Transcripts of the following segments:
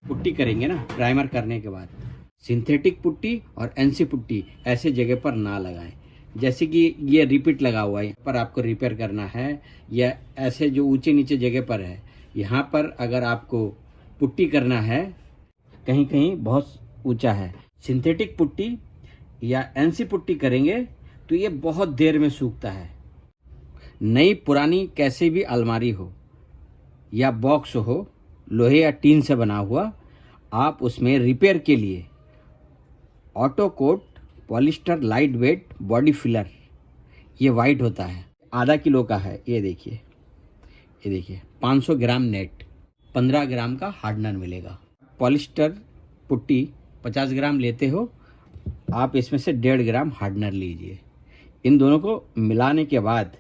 Putty करेंगे ना, primer करने के बाद सिंथेटिक पुट्टी और एनसी पुट्टी ऐसे जगह पर ना लगाएं। जैसे कि ये रिपीट लगा हुआ है, यहाँ पर आपको रिपेयर करना है, या ऐसे जो ऊंचे नीचे जगह पर है, यहाँ पर अगर आपको पुट्टी करना है, कहीं कहीं बहुत ऊंचा है, सिंथेटिक पुट्टी या एनसी पुट्टी करेंगे तो ये बहुत देर में सूखता है। नई पुरानी कैसे भी अलमारी हो या बॉक्स हो, लोहे या टीन से बना हुआ, आप उसमें रिपेयर के लिए auto coat polyester light weight body filler, ये वाइट होता है, आधा किलो का है, ये देखिए 500 ग्राम नेट, 15 ग्राम का हार्डनर मिलेगा। पॉलिस्टर पुट्टी 50 ग्राम लेते हो आप, इसमें से 1.5 ग्राम हार्डनर लीजिए। इन दोनों को मिलाने के बाद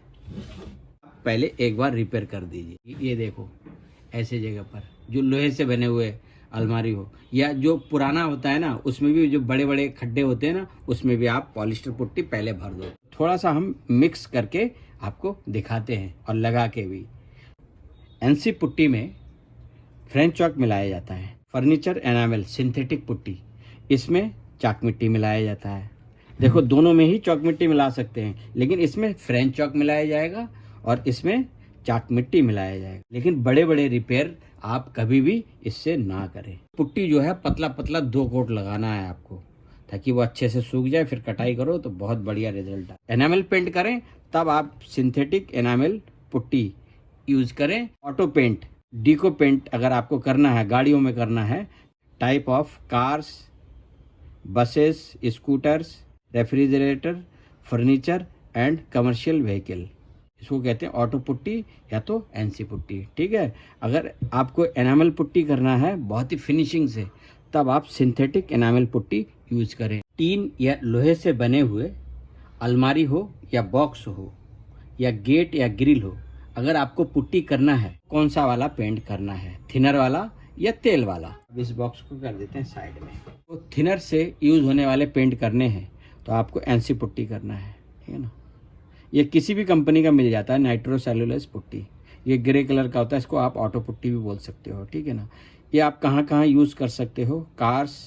पहले एक बार रिपेयर कर दीजिए। ये देखो ऐसे जगह पर जो लोहे से बने हुए अलमारी हो, या जो पुराना होता है ना, उसमें भी जो बड़े बड़े खड्डे होते हैं ना, उसमें भी आप पॉलिस्टर पुट्टी पहले भर दो। थोड़ा सा हम मिक्स करके आपको दिखाते हैं और लगा के भी। एनसी पुट्टी में फ्रेंच चॉक मिलाया जाता है, फर्नीचर एनामल सिंथेटिक पुट्टी, इसमें चाक मिट्टी मिलाया जाता है। देखो दोनों में ही चॉक मिट्टी मिला सकते हैं, लेकिन इसमें फ्रेंच चॉक मिलाया जाएगा और इसमें चाक मिट्टी मिलाया जाएगा। लेकिन बड़े बड़े रिपेयर आप कभी भी इससे ना करें। पुट्टी जो है पतला पतला 2 कोट लगाना है आपको, ताकि वो अच्छे से सूख जाए, फिर कटाई करो तो बहुत बढ़िया रिजल्ट है। एनामल पेंट करें तब आप सिंथेटिक एनामल पुट्टी यूज करें। ऑटो पेंट, डीको पेंट अगर आपको करना है, गाड़ियों में करना है, type of cars, buses, scooters, refrigerator, furniture and commercial vehicle, इसको कहते हैं ऑटो पुट्टी या तो एनसी पुट्टी। ठीक है, अगर आपको एनामल पुट्टी करना है बहुत ही फिनिशिंग से, तब आप सिंथेटिक एनामल पुट्टी यूज करें। टीन या लोहे से बने हुए अलमारी हो या बॉक्स हो या गेट या ग्रिल हो, अगर आपको पुट्टी करना है, कौन सा वाला पेंट करना है, थिनर वाला या तेल वाला। अब इस बॉक्स को कर देते हैं साइड में। तो थिनर से यूज होने वाले पेंट करने हैं तो आपको एनसी पुट्टी करना है, ठीक है ना। ये किसी भी कंपनी का मिल जाता है, नाइट्रोसेलुलोज पुट्टी, ये ग्रे कलर का होता है, इसको आप ऑटो पुट्टी भी बोल सकते हो, ठीक है ना। ये आप कहाँ कहाँ यूज़ कर सकते हो, cars,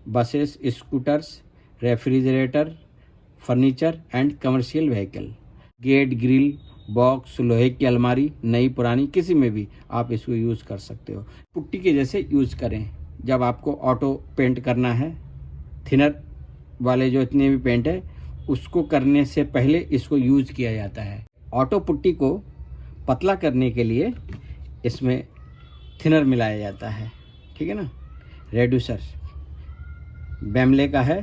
buses, scooters, refrigerator, furniture and commercial vehicle, gate, grill, box, लोहे की अलमारी, नई पुरानी, किसी में भी आप इसको यूज़ कर सकते हो। पुट्टी के जैसे यूज़ करें जब आपको ऑटो पेंट करना है, थिनर वाले जो इतने भी पेंट है उसको करने से पहले इसको यूज़ किया जाता है। ऑटो पुट्टी को पतला करने के लिए इसमें थिनर मिलाया जाता है, ठीक है ना। रेड्यूसर बैमले का है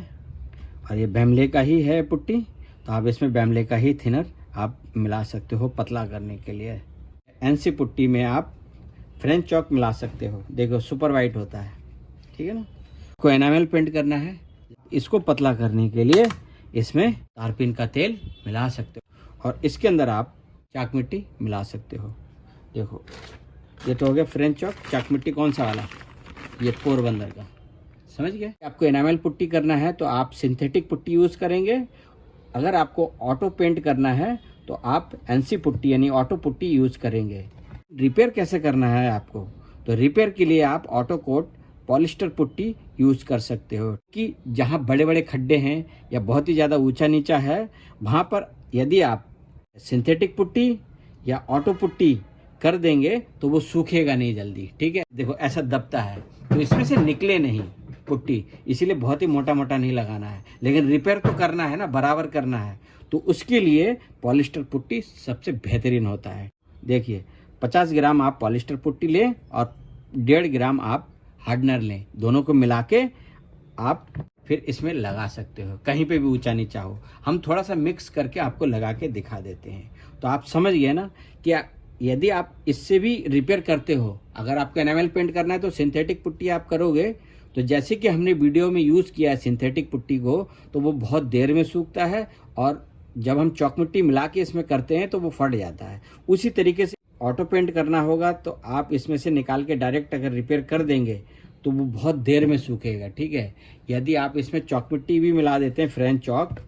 और ये बैमले का ही है पुट्टी, तो आप इसमें बैमले का ही थिनर आप मिला सकते हो पतला करने के लिए। एनसी पुट्टी में आप फ्रेंच चॉक मिला सकते हो, देखो सुपर वाइट होता है, ठीक है ना। को एनामल पेंट करना है, इसको पतला करने के लिए इसमें तारपीन का तेल मिला सकते हो और इसके अंदर आप चाक मिट्टी मिला सकते हो। देखो ये तो हो गया फ्रेंच चॉक। चाक मिट्टी कौन सा वाला, ये पोरबंदर का, समझ गए। आपको एनामल पुट्टी करना है तो आप सिंथेटिक पुट्टी यूज़ करेंगे, अगर आपको ऑटो पेंट करना है तो आप एनसी पुट्टी यानी ऑटो पुट्टी यूज़ करेंगे। रिपेयर कैसे करना है आपको, तो रिपेयर के लिए आप auto coat polyester putty use कर सकते हो, कि जहाँ बड़े बड़े खड्डे हैं या बहुत ही ज़्यादा ऊंचा नीचा है, वहाँ पर यदि आप सिंथेटिक पुट्टी या ऑटो पुट्टी कर देंगे तो वो सूखेगा नहीं जल्दी, ठीक है। देखो ऐसा दबता है तो इसमें से निकले नहीं पुट्टी, इसीलिए बहुत ही मोटा मोटा नहीं लगाना है, लेकिन रिपेयर तो करना है ना, बराबर करना है, तो उसके लिए पॉलिस्टर पुट्टी सबसे बेहतरीन होता है। देखिए 50 ग्राम आप पॉलिस्टर पुट्टी लें और 1.5 ग्राम आप हार्डनर लें, दोनों को मिला के आप फिर इसमें लगा सकते हो, कहीं पे भी ऊंचा नीचा हो। हम थोड़ा सा मिक्स करके आपको लगा के दिखा देते हैं, तो आप समझ गए ना कि यदि आप इससे भी रिपेयर करते हो, अगर आपको एनामल पेंट करना है तो सिंथेटिक पुट्टी आप करोगे, तो जैसे कि हमने वीडियो में यूज़ किया है सिंथेटिक पुट्टी को, तो वो बहुत देर में सूखता है और जब हम चॉक मिट्टी मिला के इसमें करते हैं तो वो फट जाता है। उसी तरीके से ऑटो पेंट करना होगा तो आप इसमें से निकाल के डायरेक्ट अगर रिपेयर कर देंगे तो वो बहुत देर में सूखेगा, ठीक है। यदि आप इसमें चॉक मिट्टी भी मिला देते हैं, फ्रेंच चॉक,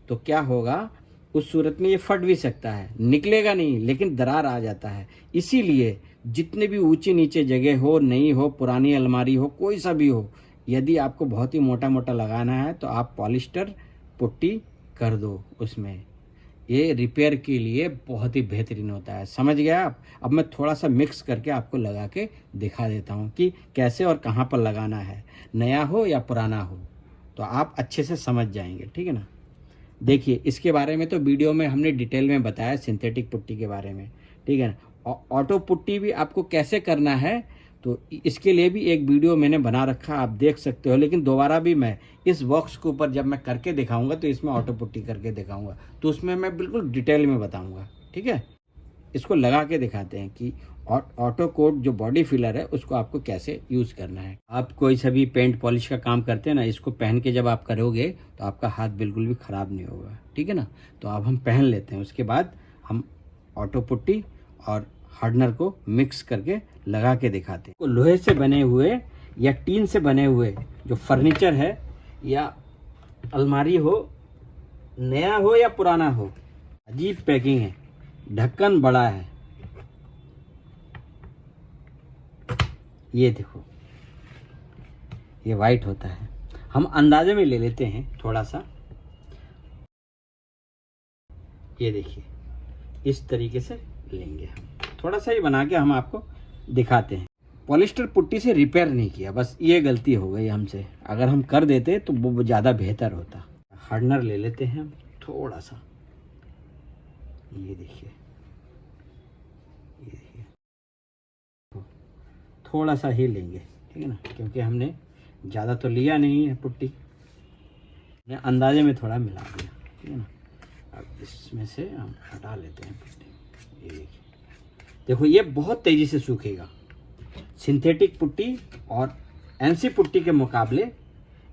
तो क्या होगा, उस सूरत में ये फट भी सकता है, निकलेगा नहीं लेकिन दरार आ जाता है। इसीलिए जितने भी ऊंची नीचे जगह हो, नई हो, पुरानी अलमारी हो, कोई सा भी हो, यदि आपको बहुत ही मोटा मोटा लगाना है तो आप पॉलिस्टर पुट्टी कर दो उसमें। ये रिपेयर के लिए बहुत ही बेहतरीन होता है। समझ गया आप? अब मैं थोड़ा सा मिक्स करके आपको लगा के दिखा देता हूँ कि कैसे और कहाँ पर लगाना है, नया हो या पुराना हो, तो आप अच्छे से समझ जाएंगे। ठीक है ना? देखिए, इसके बारे में तो वीडियो में हमने डिटेल में बताया, सिंथेटिक पुट्टी के बारे में। ठीक है ना? ऑटो पुट्टी भी आपको कैसे करना है तो इसके लिए भी एक वीडियो मैंने बना रखा, आप देख सकते हो। लेकिन दोबारा भी मैं इस बॉक्स के ऊपर जब मैं करके दिखाऊंगा तो इसमें ऑटो पुट्टी करके दिखाऊंगा, तो उसमें मैं बिल्कुल डिटेल में बताऊंगा। ठीक है? इसको लगा के दिखाते हैं कि ऑटो कोट जो बॉडी फिलर है उसको आपको कैसे यूज़ करना है। आप कोई सा भी पेंट पॉलिश का काम करते हैं ना, इसको पहन के जब आप करोगे तो आपका हाथ बिल्कुल भी ख़राब नहीं होगा। ठीक है ना? तो अब हम पहन लेते हैं, उसके बाद हम ऑटो पुट्टी और हार्डनर को मिक्स करके लगा के दिखाते हैं। लोहे से बने हुए या टीन से बने हुए जो फर्नीचर है या अलमारी हो, नया हो या पुराना हो, अजीब पैकिंग है, ढक्कन बड़ा है। ये देखो, ये वाइट होता है। हम अंदाजे में ले लेते हैं थोड़ा सा। ये देखिए, इस तरीके से लेंगे हम, थोड़ा सा ही बना के हम आपको दिखाते हैं। पॉलिस्टर पुट्टी से रिपेयर नहीं किया, बस ये गलती हो गई हमसे। अगर हम कर देते तो वो ज़्यादा बेहतर होता। हार्डनर ले लेते हैं हम थोड़ा सा। ये देखिए, थोड़ा सा ही लेंगे। ठीक है ना? क्योंकि हमने ज़्यादा तो लिया नहीं है पुट्टी, हमने अंदाजे में थोड़ा मिला दिया। ठीक है ना? अब इसमें से हम हटा लेते हैं पुट्टी। ये देखिए, देखो ये बहुत तेज़ी से सूखेगा। सिंथेटिक पुट्टी और एनसी पुट्टी के मुकाबले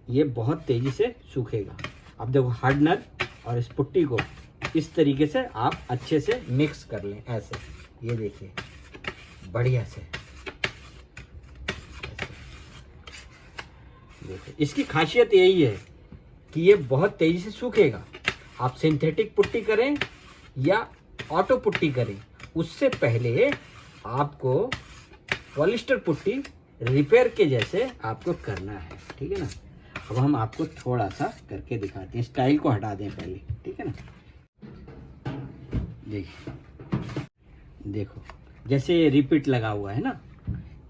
ये बहुत तेज़ी से सूखेगा। अब देखो, हार्डनर और इस पुट्टी को इस तरीके से आप अच्छे से मिक्स कर लें, ऐसे। ये देखिए, बढ़िया से। देखो, इसकी खासियत यही है कि ये बहुत तेज़ी से सूखेगा। आप सिंथेटिक पुट्टी करें या ऑटो पुट्टी करें, उससे पहले आपको पॉलिस्टर पुट्टी रिपेयर के जैसे आपको करना है। ठीक है ना? अब हम आपको थोड़ा सा करके दिखाते हैं। स्टाइल को हटा दें पहले। ठीक है ना? देखिए, देखो, जैसे ये रिपीट लगा हुआ है ना,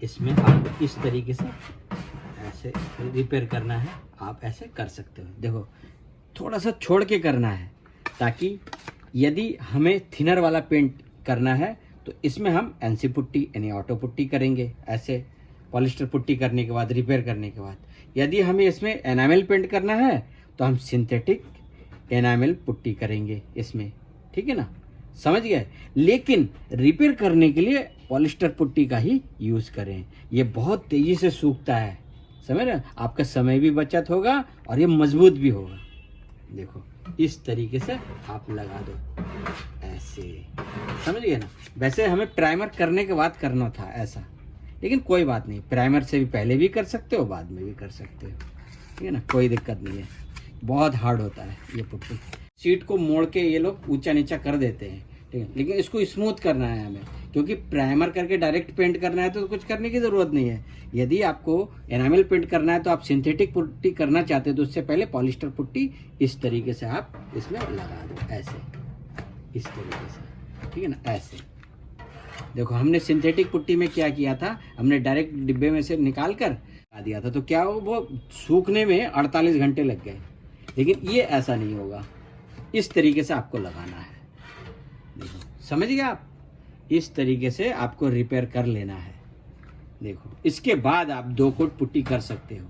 इसमें आपको इस तरीके से ऐसे रिपेयर करना है, आप ऐसे कर सकते हो। देखो, थोड़ा सा छोड़ के करना है, ताकि यदि हमें थिनर वाला पेंट करना है तो इसमें हम एनसी पुट्टी यानी ऑटो पुट्टी करेंगे, ऐसे पॉलिस्टर पुट्टी करने के बाद, रिपेयर करने के बाद। यदि हमें इसमें एनामेल पेंट करना है तो हम सिंथेटिक एनामेल पुट्टी करेंगे इसमें। ठीक है ना? समझ गए? लेकिन रिपेयर करने के लिए पॉलिस्टर पुट्टी का ही यूज़ करें। ये बहुत तेज़ी से सूखता है, समझ रहे? आपका समय भी बचत होगा और ये मजबूत भी होगा। देखो, इस तरीके से आप लगा दो, ऐसे। समझ गए ना? वैसे हमें प्राइमर करने के बाद करना था ऐसा, लेकिन कोई बात नहीं, प्राइमर से भी पहले भी कर सकते हो, बाद में भी कर सकते हो। ठीक है ना? कोई दिक्कत नहीं है। बहुत हार्ड होता है ये पुट्टी। सीट को मोड़ के ये लोग ऊंचा नीचा कर देते हैं। ठीक है? लेकिन इसको स्मूथ करना है हमें, क्योंकि प्राइमर करके डायरेक्ट पेंट करना है तो कुछ करने की ज़रूरत नहीं है। यदि आपको एनामेल पेंट करना है तो आप सिंथेटिक पुट्टी करना चाहते हो तो उससे पहले पॉलिस्टर पुट्टी इस तरीके से आप इसमें लगा दो, ऐसे, इस तरीके से। ठीक है ना? ऐसे। देखो, हमने सिंथेटिक पुट्टी में क्या किया था, हमने डायरेक्ट डिब्बे में से निकाल कर लगा दिया था, तो क्या वो सूखने में 48 घंटे लग गए। लेकिन ये ऐसा नहीं होगा, इस तरीके से आपको लगाना है। देखो, समझ गए आप? इस तरीके से आपको रिपेयर कर लेना है। देखो, इसके बाद आप 2 कोट पुट्टी कर सकते हो।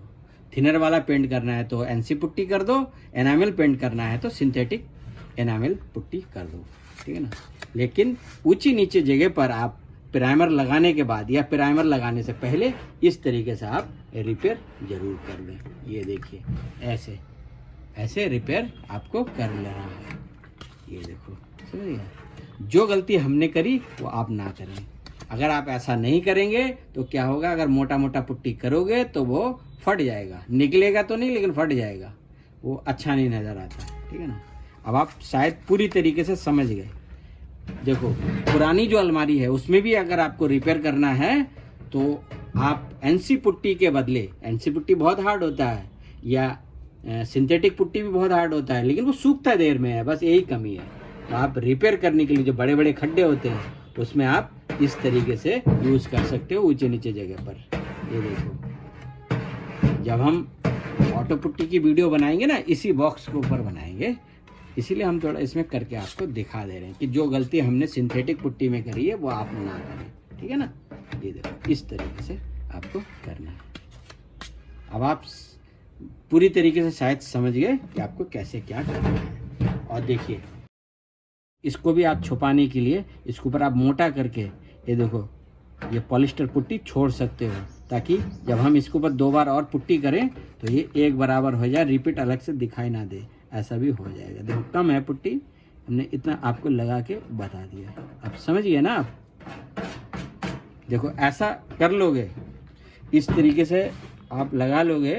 थिनर वाला पेंट करना है तो एनसी पुट्टी कर दो, एनामेल पेंट करना है तो सिंथेटिक एनामेल पुट्टी कर दो। ठीक है ना? लेकिन ऊंची नीचे जगह पर आप प्राइमर लगाने के बाद या प्राइमर लगाने से पहले इस तरीके से आप रिपेयर जरूर कर लें। ये देखिए, ऐसे ऐसे रिपेयर आपको कर लेना है। ये देखो, समझिए? जो गलती हमने करी वो आप ना करें। अगर आप ऐसा नहीं करेंगे तो क्या होगा, अगर मोटा मोटा पुट्टी करोगे तो वो फट जाएगा, निकलेगा तो नहीं लेकिन फट जाएगा, वो अच्छा नहीं नज़र आता। ठीक है ना? अब आप शायद पूरी तरीके से समझ गए। देखो पुरानी जो अलमारी है उसमें भी अगर आपको रिपेयर करना है तो आप एनसी पुट्टी के बदले, एनसी पुट्टी बहुत हार्ड होता है या सिंथेटिक पुट्टी भी बहुत हार्ड होता है, लेकिन वो सूखता देर में है, बस यही कमी है। तो आप रिपेयर करने के लिए जो बड़े बड़े खड्डे होते हैं उसमें आप इस तरीके से यूज़ कर सकते हो ऊंचे नीचे जगह पर। ये देखो, जब हम ऑटो पुट्टी की वीडियो बनाएंगे ना, इसी बॉक्स के ऊपर बनाएंगे, इसीलिए हम थोड़ा इसमें करके आपको दिखा दे रहे हैं कि जो गलती हमने सिंथेटिक पुट्टी में करी है वो आप ना करें, ठीक है ना। ये देखो इस तरीके से आपको करना है। अब आप पूरी तरीके से शायद समझ गए कि आपको कैसे क्या करना है। और देखिए इसको भी आप छुपाने के लिए इसके ऊपर आप मोटा करके, ये देखो ये पॉलिस्टर पुट्टी छोड़ सकते हो, ताकि जब हम इसके ऊपर 2 बार और पुट्टी करें तो ये एक बराबर हो जाए, रिपीट अलग से दिखाई ना दे, ऐसा भी हो जाएगा। देखो कम है पुट्टी, हमने इतना आपको लगा के बता दिया। अब समझ गए ना आप। देखो ऐसा कर लोगे, इस तरीके से आप लगा लोगे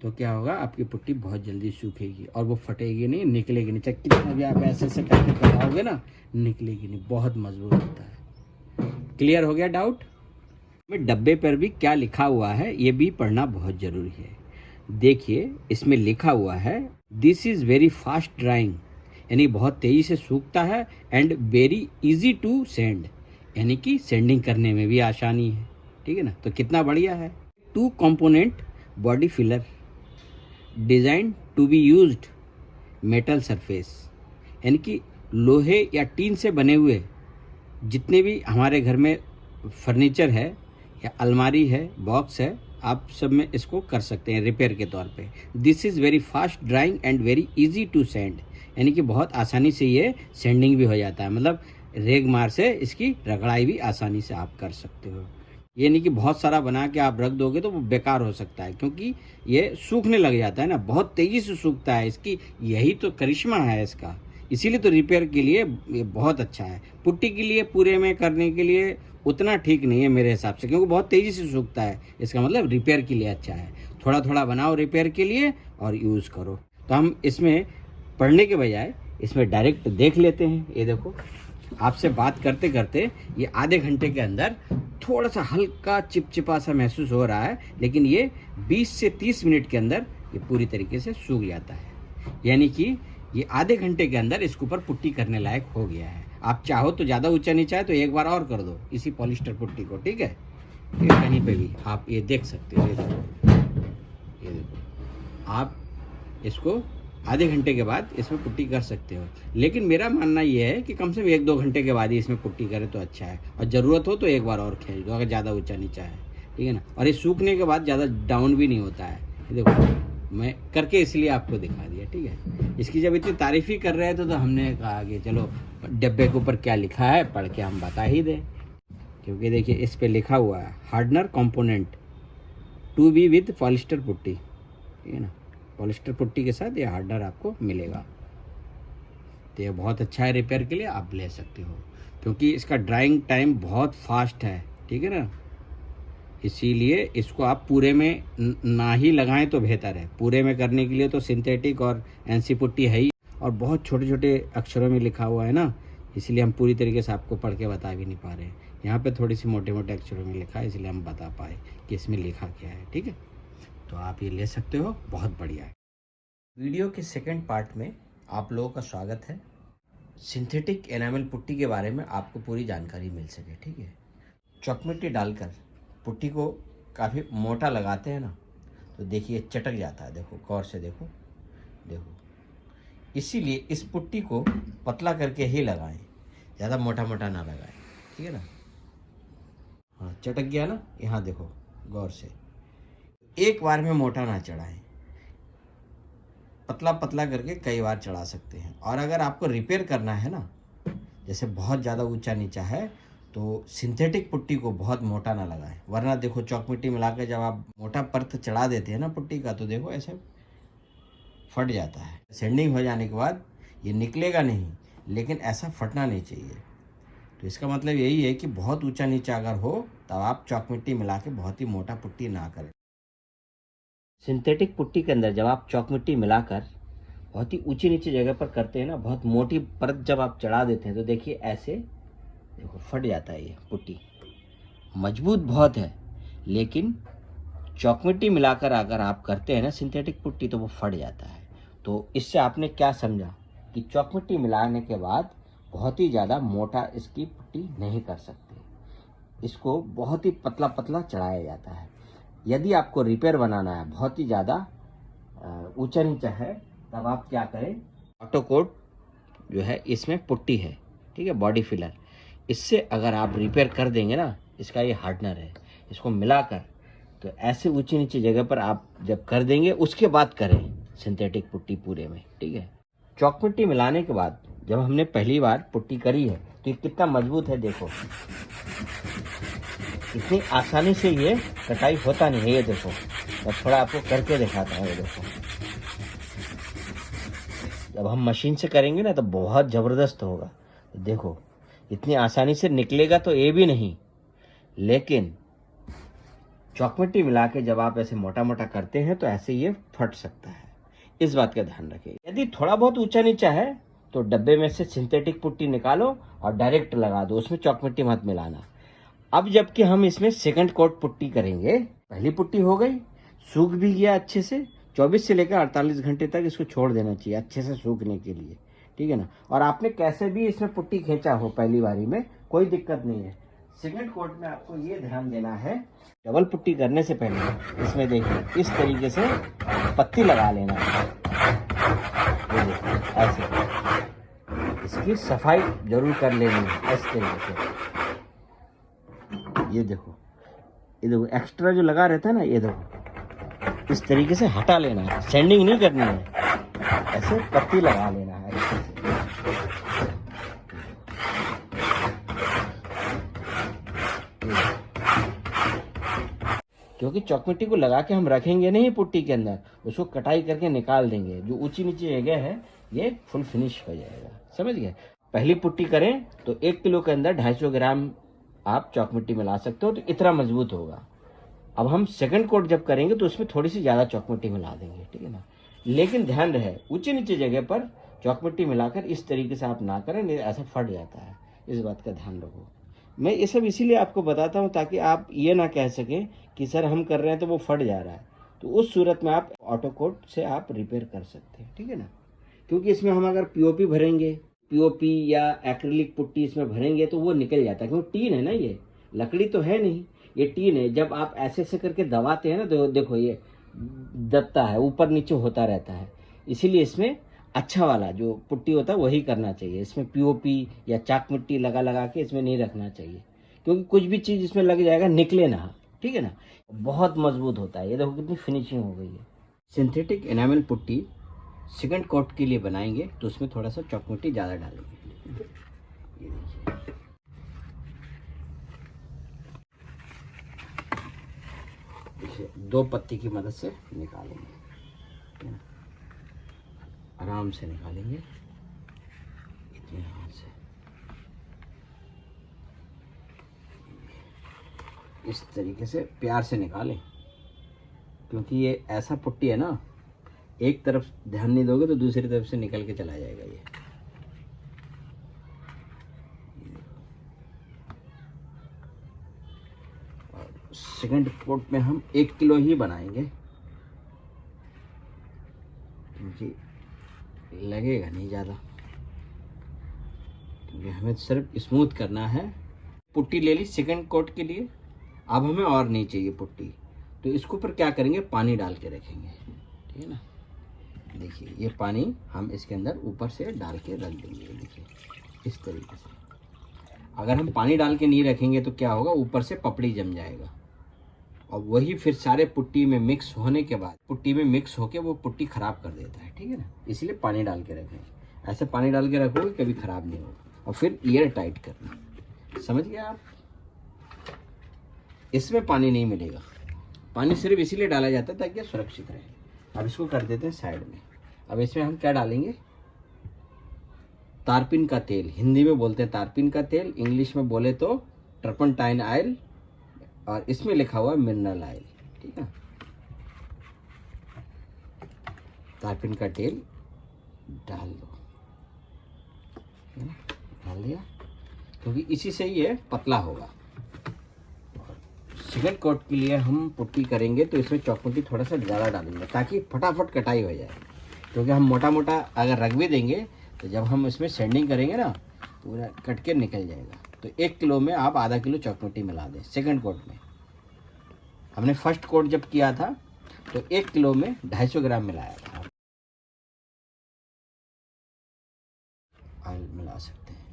तो क्या होगा, आपकी पुट्टी बहुत जल्दी सूखेगी और वो फटेगी नहीं, निकलेगी नहीं। चाहे कितना भी आप ऐसे ऐसे करके लगाओगे ना, निकलेगी नहीं, बहुत मजबूत होता है। क्लियर हो गया डाउट? में डब्बे पर भी क्या लिखा हुआ है ये भी पढ़ना बहुत ज़रूरी है। देखिए इसमें लिखा हुआ है this is very fast drying, यानी बहुत तेज़ी से सूखता है, and very easy to sand, यानी कि सेंडिंग करने में भी आसानी है, ठीक है ना। तो कितना बढ़िया है। 2 component body filler design to be used metal surface, यानी कि लोहे या टीन से बने हुए जितने भी हमारे घर में फर्नीचर है या अलमारी है, बॉक्स है, आप सब में इसको कर सकते हैं रिपेयर के तौर पे। This is very fast drying and very easy to sand, यानी कि बहुत आसानी से ये सेंडिंग भी हो जाता है, मतलब रेग मार से इसकी रगड़ाई भी आसानी से आप कर सकते हो। ये नहीं कि बहुत सारा बना के आप रख दोगे तो वो बेकार हो सकता है, क्योंकि ये सूखने लग जाता है ना, बहुत तेज़ी से सूखता है। इसकी यही तो करिश्मा है इसका, इसीलिए तो रिपेयर के लिए ये बहुत अच्छा है। पुट्टी के लिए पूरे में करने के लिए उतना ठीक नहीं है मेरे हिसाब से, क्योंकि बहुत तेज़ी से सूखता है। इसका मतलब रिपेयर के लिए अच्छा है। थोड़ा थोड़ा बनाओ रिपेयर के लिए और यूज़ करो। तो हम इसमें पढ़ने के बजाय इसमें डायरेक्ट देख लेते हैं। ये देखो आपसे बात करते करते ये आधे घंटे के अंदर थोड़ा सा हल्का चिपचिपा सा महसूस हो रहा है, लेकिन ये 20 से 30 मिनट के अंदर ये पूरी तरीके से सूख जाता है, यानी कि ये आधे घंटे के अंदर इसके ऊपर पुट्टी करने लायक हो गया है। आप चाहो तो ज़्यादा ऊंचा नीचा है तो एक बार और कर दो इसी पॉलिस्टर पुट्टी को, ठीक है। ये कहीं पे भी आप ये देख सकते हो। ये देखो आप इसको आधे घंटे के बाद इसमें पुट्टी कर सकते हो, लेकिन मेरा मानना ये है कि कम से कम 1-2 घंटे के बाद ही इसमें पुट्टी करें तो अच्छा है, और ज़रूरत हो तो एक बार और खींच दो अगर ज़्यादा ऊंचा नीचा है, ठीक है ना। और ये सूखने के बाद ज़्यादा डाउन भी नहीं होता है। ये देखो मैं करके इसलिए आपको दिखा दिया, ठीक है। इसकी जब इतनी तारीफ़ ही कर रहे थे तो हमने कहा कि चलो डब्बे के ऊपर क्या लिखा है पढ़ के हम बता ही दें, क्योंकि देखिए इस पर लिखा हुआ है hardener component to be with polyester putty, ठीक है ना। पॉलिस्टर पुट्टी के साथ ये हार्डनर आपको मिलेगा, तो ये बहुत अच्छा है रिपेयर के लिए, आप ले सकते हो, क्योंकि इसका ड्राइंग टाइम बहुत फास्ट है, ठीक है ना। इसीलिए इसको आप पूरे में ना ही लगाएं तो बेहतर है। पूरे में करने के लिए तो सिंथेटिक और एनसी पुट्टी है ही, और बहुत छोटे छोटे अक्षरों में लिखा हुआ है ना, इसलिए हम पूरी तरीके से आपको पढ़ के बता भी नहीं पा रहे हैं। यहाँ पे थोड़ी सी मोटे मोटे अक्षरों में लिखा है, इसलिए हम बता पाए कि इसमें लिखा क्या है, ठीक है। तो आप ये ले सकते हो, बहुत बढ़िया है। वीडियो के सेकंड पार्ट में आप लोगों का स्वागत है। सिंथेटिक एनामल पुट्टी के बारे में आपको पूरी जानकारी मिल सके, ठीक है। चॉकमिट्टी डालकर पुट्टी को काफ़ी मोटा लगाते हैं ना, तो देखिए चटक जाता है। देखो गौर से देखो, देखो इसीलिए इस पुट्टी को पतला करके ही लगाएं, ज़्यादा मोटा मोटा ना लगाएं, ठीक है ना। हाँ चटक गया ना, यहाँ देखो गौर से, एक बार में मोटा ना चढ़ाएं, पतला पतला करके कई बार चढ़ा सकते हैं। और अगर आपको रिपेयर करना है ना, जैसे बहुत ज़्यादा ऊंचा नीचा है, तो सिंथेटिक पुट्टी को बहुत मोटा ना लगाएं, वरना देखो चॉक मिट्टी मिला के जब आप मोटा परत चढ़ा देते हैं ना पुट्टी का, तो देखो ऐसे फट जाता है। सेंडिंग हो जाने के बाद ये निकलेगा नहीं, लेकिन ऐसा फटना नहीं चाहिए। तो इसका मतलब यही है कि बहुत ऊंचा नीचा अगर हो तब आप चॉक मिट्टी मिला के बहुत ही मोटा पुट्टी ना करें। सिंथेटिक पुट्टी के अंदर जब आप चॉक मिट्टी मिलाकर बहुत ही ऊंची नीचे जगह पर करते हैं ना, बहुत मोटी परत जब आप चढ़ा देते हैं तो देखिए ऐसे देखो फट जाता है। ये पुट्टी मजबूत बहुत है, लेकिन चॉक मिट्टी मिलाकर अगर आप करते हैं ना सिंथेटिक पुट्टी तो वो फट जाता है। तो इससे आपने क्या समझा कि चॉक मिट्टी मिलाने के बाद बहुत ही ज़्यादा मोटा इसकी पुट्टी नहीं कर सकते, इसको बहुत ही पतला पतला चढ़ाया जाता है। यदि आपको रिपेयर बनाना है, बहुत ही ज़्यादा ऊंचा नीचा है, तब आप क्या करें, ऑटोकोट जो है इसमें पुट्टी है, ठीक है, बॉडी फिलर, इससे अगर आप रिपेयर कर देंगे ना, इसका ये हार्डनर है, इसको मिलाकर तो ऐसे ऊंची नीचे जगह पर आप जब कर देंगे उसके बाद करें सिंथेटिक पुट्टी पूरे में, ठीक है। चॉक मिट्टी मिलाने के बाद जब हमने पहली बार पुट्टी करी है तो ये कितना मजबूत है, देखो इतनी आसानी से ये कटाई होता नहीं है। ये देखो मैं थोड़ा आपको करके दिखाता हूँ। ये देखो जब हम मशीन से करेंगे ना तो बहुत ज़बरदस्त होगा। देखो इतनी आसानी से निकलेगा तो ये भी नहीं, लेकिन चॉक मिट्टी मिला के जब आप ऐसे मोटा मोटा करते हैं तो ऐसे ये फट सकता है, इस बात का ध्यान रखें। यदि थोड़ा बहुत ऊंचा नीचा है तो डब्बे में से सिंथेटिक पुट्टी निकालो और डायरेक्ट लगा दो, उसमें चॉक मिट्टी मत मिलाना। अब जबकि हम इसमें सेकंड कोट पुट्टी करेंगे, पहली पुट्टी हो गई, सूख भी गया अच्छे से, 24 से लेकर 48 घंटे तक इसको छोड़ देना चाहिए अच्छे से सूखने के लिए, ठीक है ना। और आपने कैसे भी इसमें पुट्टी खींचा हो पहली बारी में कोई दिक्कत नहीं है। सेकंड कोट में आपको ये ध्यान देना है, डबल पुट्टी करने से पहले इसमें देखिए इस तरीके से पत्ती लगा लेना है। ये देखिए ऐसे इसकी सफाई जरूर कर लेनी है इस तरीके से। ये देखो एक्स्ट्रा जो लगा रहता है ना, ये देखो इस तरीके से हटा लेना है, सैंडिंग नहीं करनी है, ऐसे पत्ती लगा लेना है ऐसे। क्योंकि चॉक मिट्टी को लगा के हम रखेंगे नहीं पुट्टी के अंदर, उसको कटाई करके निकाल देंगे, जो ऊंची नीची जगह है ये फुल फिनिश हो जाएगा, समझ गए। पहली पुट्टी करें तो 1 किलो के अंदर 250 ग्राम आप चॉक मिट्टी मिला सकते हो, तो इतना मजबूत होगा। अब हम सेकंड कोट जब करेंगे तो उसमें थोड़ी सी ज़्यादा चॉक मिट्टी मिला देंगे, ठीक है ना। लेकिन ध्यान रहे ऊंचे नीचे जगह पर चॉक मिट्टी मिलाकर इस तरीके से आप ना करें, नहीं ऐसा फट जाता है, इस बात का ध्यान रखो। मैं ये सब इसीलिए आपको बताता हूँ ताकि आप ये ना कह सकें कि सर हम कर रहे हैं तो वो फट जा रहा है, तो उस सूरत में आप ऑटो कोट से आप रिपेयर कर सकते हैं, ठीक है ना। क्योंकि इसमें हम अगर पीओपी भरेंगे, पीओपी या एक्रिलिक पुट्टी इसमें भरेंगे तो वो निकल जाता है, क्योंकि टीन है ना, ये लकड़ी तो है नहीं, ये टीन है। जब आप ऐसे ऐसे करके दबाते हैं ना तो देखो ये दबता है, ऊपर नीचे होता रहता है। इसीलिए इसमें अच्छा वाला जो पुट्टी होता है वही करना चाहिए, इसमें पीओपी या चाक मिट्टी लगा लगा के इसमें नहीं रखना चाहिए, क्योंकि कुछ भी चीज़ इसमें लग जाएगा निकले ना, ठीक है ना। बहुत मजबूत होता है। ये देखो कितनी फिनिशिंग हो गई है। Synthetic enamel putty second coat के लिए बनाएंगे तो उसमें थोड़ा सा चॉक मिट्टी ज़्यादा डालेंगे। ये देखिए 2 पत्ती की मदद से निकालेंगे, आराम से निकालेंगे, इतने हाथ से इस तरीके से प्यार से निकालें, क्योंकि ये ऐसा पुट्टी है ना, एक तरफ ध्यान नहीं दोगे तो दूसरी तरफ से निकल के चला जाएगा ये। और सेकंड कोट में हम 1 किलो ही बनाएंगे, क्योंकि लगेगा नहीं ज़्यादा, क्योंकि हमें सिर्फ स्मूथ करना है। पुट्टी ले ली सेकंड कोट के लिए, अब हमें और नहीं चाहिए पुट्टी, तो इसके ऊपर क्या करेंगे, पानी डाल के रखेंगे, ठीक है ना। देखिए ये पानी हम इसके अंदर ऊपर से डाल के रख देंगे, देखिए इस तरीके से। अगर हम पानी डाल के नहीं रखेंगे तो क्या होगा, ऊपर से पपड़ी जम जाएगा, और वही फिर सारे पुट्टी में मिक्स होने के बाद पुट्टी में मिक्स होके वो पुट्टी ख़राब कर देता है, ठीक है ना। इसलिए पानी डाल के रखें, ऐसे पानी डाल के रखोगे कभी ख़राब नहीं होगा। और फिर ईयर टाइट करना, समझ गए आप। इसमें पानी नहीं मिलेगा, पानी सिर्फ इसीलिए डाला जाता है ताकि सुरक्षित रहे। अब इसको कर देते हैं साइड में। अब इसमें हम क्या डालेंगे, तारपीन का तेल, हिंदी में बोलते हैं तारपीन का तेल, इंग्लिश में बोले तो टर्पंटाइन ऑयल, और इसमें लिखा हुआ है मिनरल ऑयल, ठीक है। तारपीन का तेल डाल दो, है ना, डाल दिया, क्योंकि इसी से ये पतला होगा। सेकंड कोट के लिए हम पुट्टी करेंगे तो इसमें चौकपुट्टी थोड़ा सा ज़्यादा डालेंगे ताकि फटाफट कटाई हो जाए, क्योंकि हम मोटा मोटा अगर रख भी देंगे तो जब हम इसमें सैंडिंग करेंगे ना पूरा कट के निकल जाएगा। तो 1 किलो में आप आधा किलो चौकपुट्टी मिला दें सेकंड कोट में। हमने फर्स्ट कोट जब किया था तो 1 किलो में 250 ग्राम मिलाया था। ऑयल मिला सकते हैं।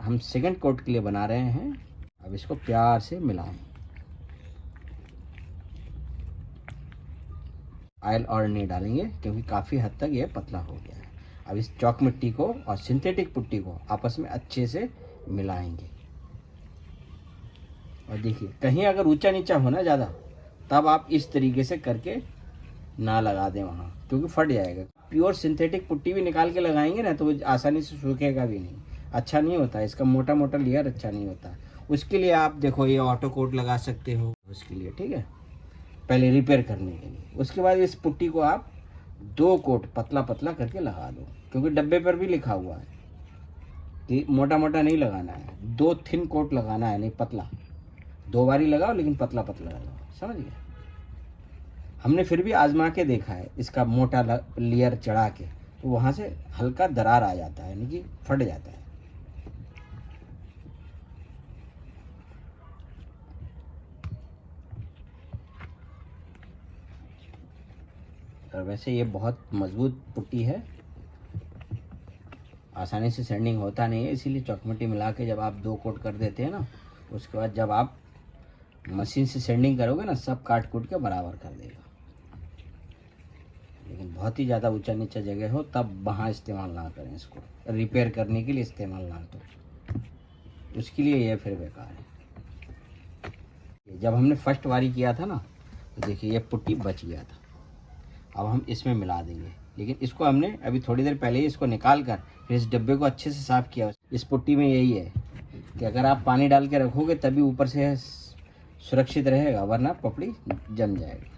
हम सेकंड कोट के लिए बना रहे हैं। अब इसको प्यार से मिलाएं। ऑयल और नहीं डालेंगे क्योंकि काफ़ी हद तक ये पतला हो गया है। अब इस चौक मिट्टी को और सिंथेटिक पुट्टी को आपस में अच्छे से मिलाएंगे। और देखिए कहीं अगर ऊंचा नीचा हो ना ज़्यादा, तब आप इस तरीके से करके ना लगा दें वहाँ, क्योंकि फट जाएगा। प्योर सिंथेटिक पुट्टी भी निकाल के लगाएंगे ना तो वो आसानी से सूखेगा भी नहीं, अच्छा नहीं होता, इसका मोटा मोटा लेयर अच्छा नहीं होता। उसके लिए आप देखो ये ऑटो कोट लगा सकते हो उसके लिए, ठीक है, पहले रिपेयर करने के लिए। उसके बाद इस पुट्टी को आप 2 कोट पतला पतला करके लगा दो, क्योंकि डब्बे पर भी लिखा हुआ है कि मोटा मोटा नहीं लगाना है, 2 थिन कोट लगाना है, नहीं पतला। 2 बारी लगाओ लेकिन पतला पतला लगाओ, समझ गए। हमने फिर भी आजमा के देखा है, इसका मोटा लेयर चढ़ा के तो वहाँ से हल्का दरार आ जाता है, यानी कि फट जाता है। और वैसे ये बहुत मजबूत पुट्टी है, आसानी से सैंडिंग होता नहीं है, इसीलिए चॉकमिट्टी मिला के जब आप 2 कोट कर देते हैं ना, उसके बाद जब आप मशीन से सैंडिंग करोगे ना सब काट कूट के बराबर कर देगा। लेकिन बहुत ही ज़्यादा ऊंचा नीचा जगह हो तब वहाँ इस्तेमाल ना करें, इसको रिपेयर करने के लिए इस्तेमाल ना करें, उसके लिए ये फिर बेकार है। जब हमने फर्स्ट बारी किया था ना तो देखिए ये पुट्टी बच गया था। अब हम इसमें मिला देंगे, लेकिन इसको हमने अभी थोड़ी देर पहले ही इसको निकाल कर फिर इस डब्बे को अच्छे से साफ़ किया। इस पुट्टी में यही है कि अगर आप पानी डाल के रखोगे तभी ऊपर से सुरक्षित रहेगा, वरना पपड़ी जम जाएगी।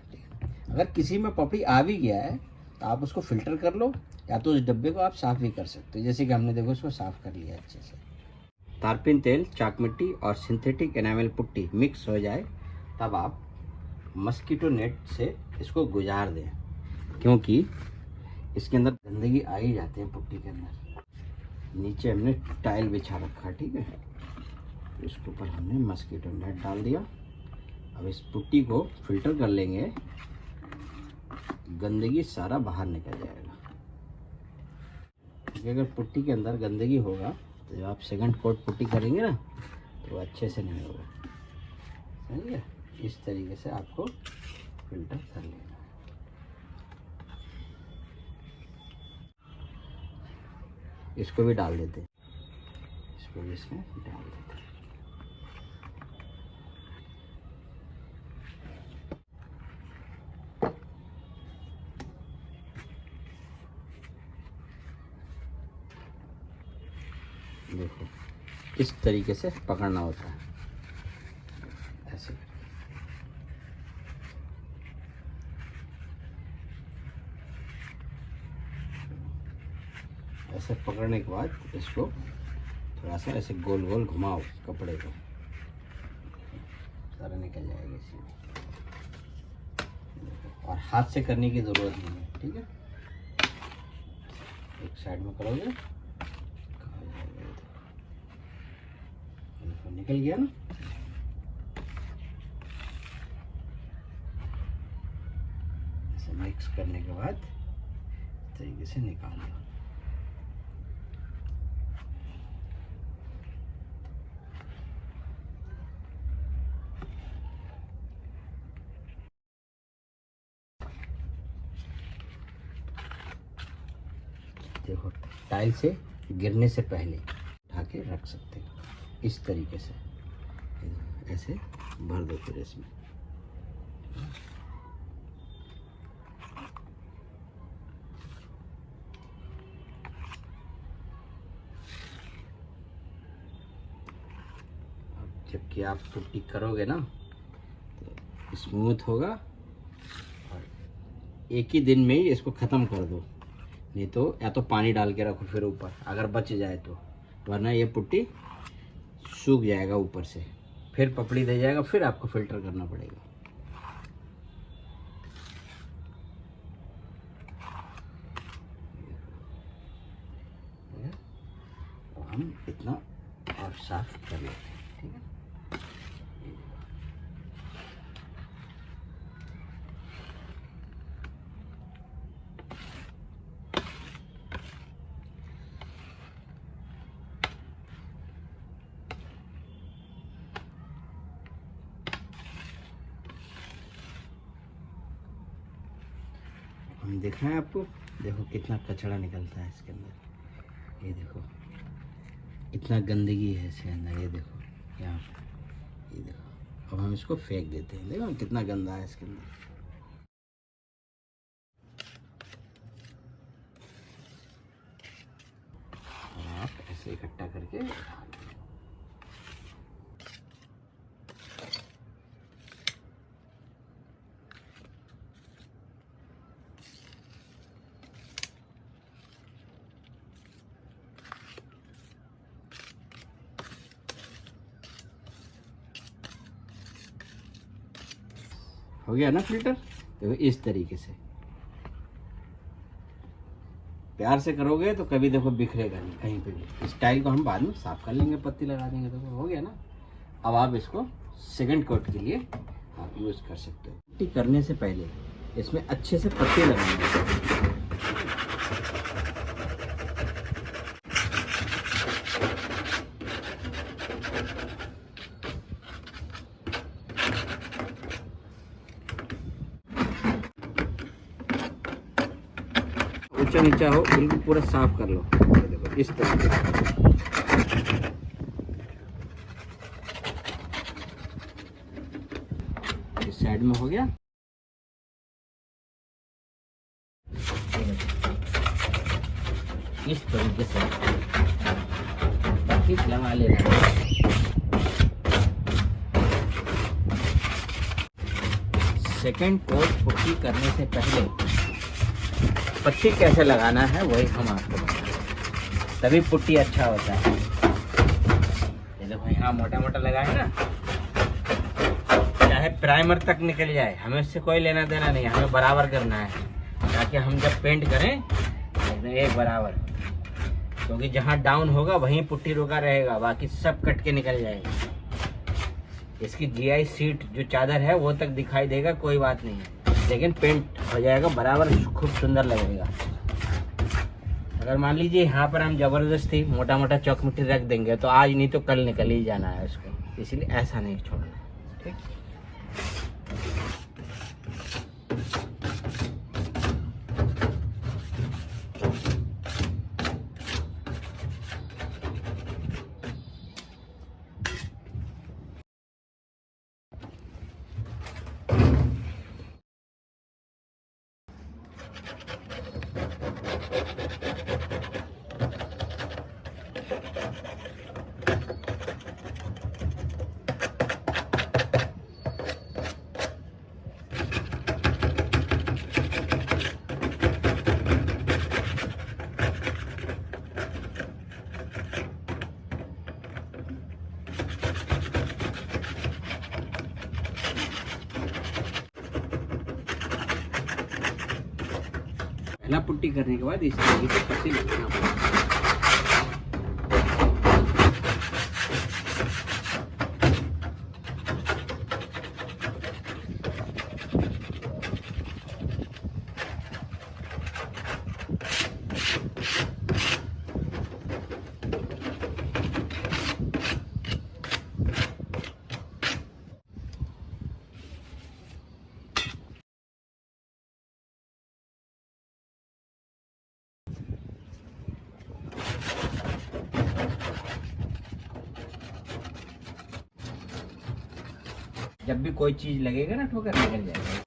अगर किसी में पपड़ी आ भी गया है तो आप उसको फिल्टर कर लो, या तो उस डब्बे को आप साफ़ भी कर सकते हो, जैसे कि हमने देखो इसको साफ़ कर लिया अच्छे से। तारपीन तेल, चाक मिट्टी और सिंथेटिक एनामल पुट्टी मिक्स हो जाए तब आप मस्कीटो नेट से इसको गुजार दें, क्योंकि इसके अंदर गंदगी आ ही जाती है पुट्टी के अंदर। नीचे हमने टाइल बिछा रखा, ठीक है, तो इसके ऊपर हमने मस्कीटो नेट डाल दिया। अब इस पुट्टी को फिल्टर कर लेंगे, गंदगी सारा बाहर निकल जाएगा। क्योंकि अगर पुट्टी के अंदर गंदगी होगा तो जब आप सेकंड कोट पुट्टी करेंगे ना तो अच्छे से नहीं होगा, समझिए। इस तरीके से आपको फिल्टर कर लेना है। इसको भी डाल देते हैं, इसको भी इसमें डाल देते हैं। देखो इस तरीके से पकड़ना होता है, ऐसे ऐसे पकड़ने के बाद इसको थोड़ा सा ऐसे गोल गोल घुमाओ कपड़े को, सारा निकल जाएगा इसमें। और हाथ से करने की ज़रूरत नहीं है, ठीक है, एक साइड में करोगे निकल गया ना। ऐसे मिक्स करने के बाद इस तरीके से निकाल लो। देखो टाइल से गिरने से पहले उठा के रख सकते हो, इस तरीके से ऐसे भर दो फिर इसमें। जबकि आप पुट्टी करोगे ना तो स्मूथ होगा। और एक ही दिन में ही इसको ख़त्म कर दो, नहीं तो या तो पानी डाल के रखो फिर ऊपर अगर बच जाए तो, वरना ये पुट्टी सूख जाएगा ऊपर से, फिर पपड़ी दे जाएगा, फिर आपको फिल्टर करना पड़ेगा। हम इतना और साफ कर लेते हैं, ठीक है। हम दिखाएं आपको, देखो कितना कचरा निकलता है इसके अंदर, ये देखो इतना गंदगी है इसके अंदर, ये देखो यहाँ पे, ये देखो। अब हम इसको फेंक देते हैं, देखो कितना गंदा है इसके अंदर। आप ऐसे इकट्ठा करके हो गया ना फिल्टर। देखो इस तरीके से प्यार से करोगे तो कभी देखो बिखरेगा नहीं कहीं पे भी। इस टाइल को हम बाद में साफ कर लेंगे, पत्ती लगा देंगे, तो हो गया ना। अब आप इसको सेकंड कोट के लिए आप यूज़ कर सकते हो। पट्टी करने से पहले इसमें अच्छे से पत्ती लगाएंगे। ऊंचा नीचा हो बिल्कुल पूरा साफ कर लो, देखो इस तरीके से। इस साइड में हो गया, इस तरीके से पट्टी लगा लेना। सेकंड कोट पुट्टी करने से पहले पट्टी कैसे लगाना है वही हम आपको बताएं, तभी पुट्टी अच्छा होता है। ये देखो यहाँ मोटा मोटा लगाए ना, चाहे प्राइमर तक निकल जाए, हमें इससे कोई लेना देना नहीं, हमें बराबर करना है ताकि हम जब पेंट करें एकदम एक बराबर, क्योंकि जहाँ डाउन होगा वहीं पुट्टी रुका रहेगा, बाकी सब कट के निकल जाएगा। इसकी जीआई सीट जो चादर है वो तक दिखाई देगा, कोई बात नहीं है, लेकिन पेंट हो जाएगा बराबर, खूब सुंदर लगेगा। अगर मान लीजिए यहाँ पर हम ज़बरदस्ती मोटा मोटा चौक मिट्टी रख देंगे तो आज नहीं तो कल निकल ही जाना है उसको, इसलिए ऐसा नहीं छोड़ना, ठीक। पहला पुट्टी करने के बाद इस तरीके से पट्टी लगाना पड़ेगा। जब भी कोई चीज लगेगा ना ठोकर निकल जाएगा।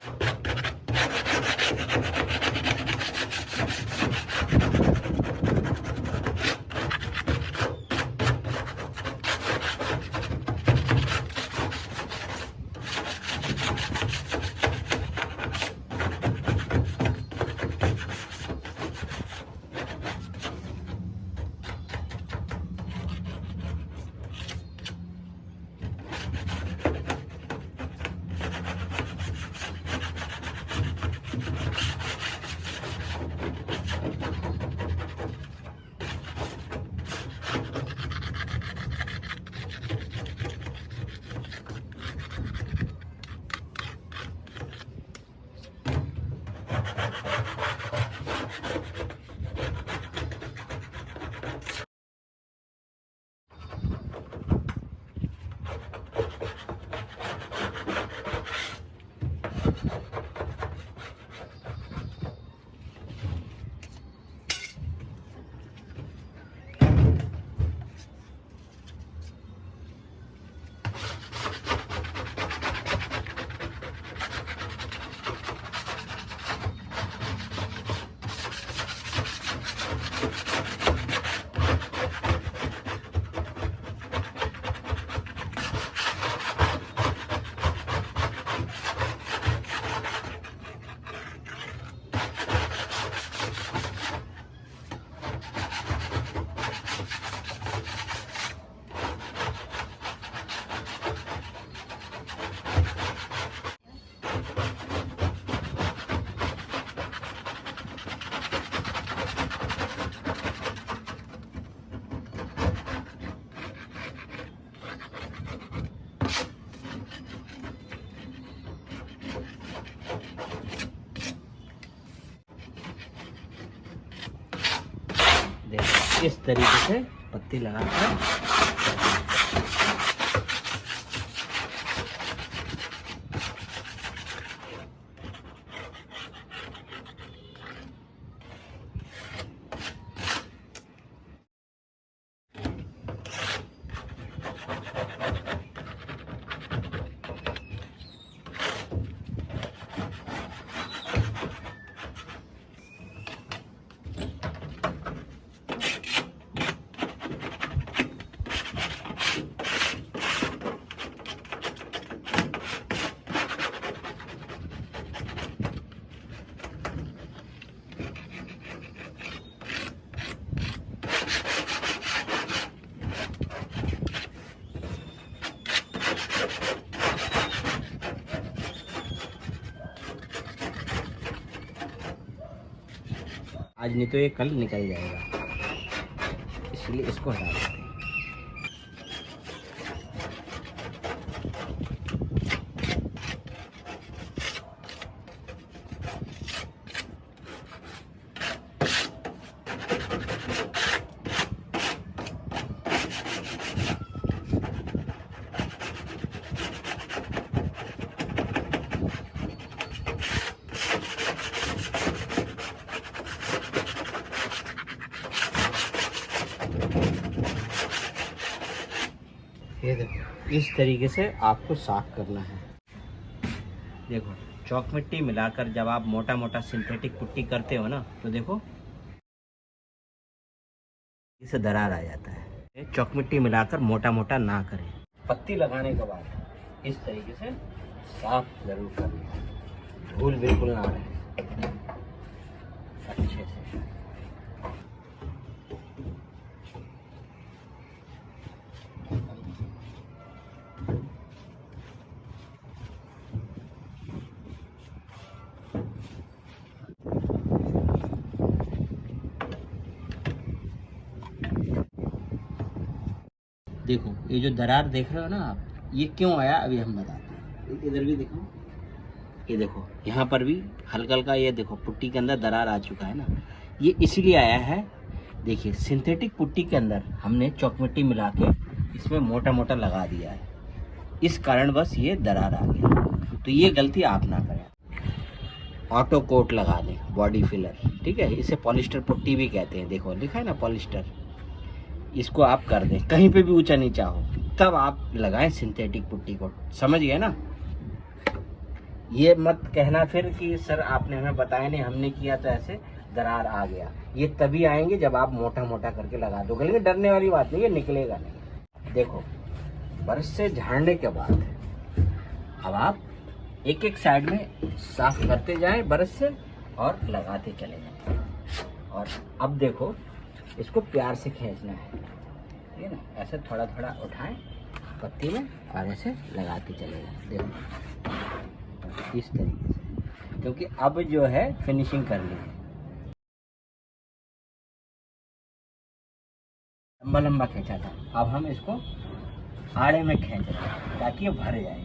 देखो इस तरीके से पत्ती लगाकर आज नहीं तो ये कल निकल जाएगा, इसलिए इसको हटा देते हैं। ये देखो इस तरीके से आपको साफ करना है। देखो चौक मिट्टी मिलाकर जब आप मोटा मोटा सिंथेटिक पुट्टी करते हो ना, तो देखो इसे दरार आ जाता है। चौक मिट्टी मिलाकर मोटा मोटा ना करें। पत्ती लगाने के बाद इस तरीके से साफ जरूर करें, धूल बिल्कुल ना रहे, अच्छे से। देखो ये जो दरार देख रहे हो ना आप, ये क्यों आया अभी हम बताते हैं। इधर भी देखो, ये देखो यहाँ पर भी हल्का हल्का, ये देखो पुट्टी के अंदर दरार आ चुका है ना, ये इसलिए आया है। देखिए सिंथेटिक पुट्टी के अंदर हमने चौक मिट्टी मिला के इसमें मोटा मोटा लगा दिया है, इस कारण बस ये दरार आ गया। तो ये गलती आप ना करें। ऑटो कोट लगा दें, बॉडी फिलर, ठीक है, इसे पॉलिस्टर पुट्टी भी कहते हैं। देखो लिखा है ना पॉलिस्टर, इसको आप कर दें कहीं पे भी ऊंचा नीचा हो, तब आप लगाएं सिंथेटिक पुट्टी को। समझ गए ना? ये मत कहना फिर कि सर आपने हमें बताया नहीं, हमने किया तो ऐसे दरार आ गया। ये तभी आएंगे जब आप मोटा मोटा करके लगा दोगे, लेकिन डरने वाली बात नहीं है, निकलेगा नहीं। देखो ब्रश से झाड़ने के बाद अब आप एक एक साइड में साफ करते जाएं ब्रश से और लगाते चले जाएं। और अब देखो इसको प्यार से खींचना है, ठीक है ना, ऐसे थोड़ा थोड़ा उठाएं पत्ती में और ऐसे लगाते चले जाएं। देखो इस तरीके से, क्योंकि अब जो है फिनिशिंग करनी है। लंबा लंबा खींचा था, अब हम इसको आड़े में खींच रहे हैं ताकि ये भर जाए।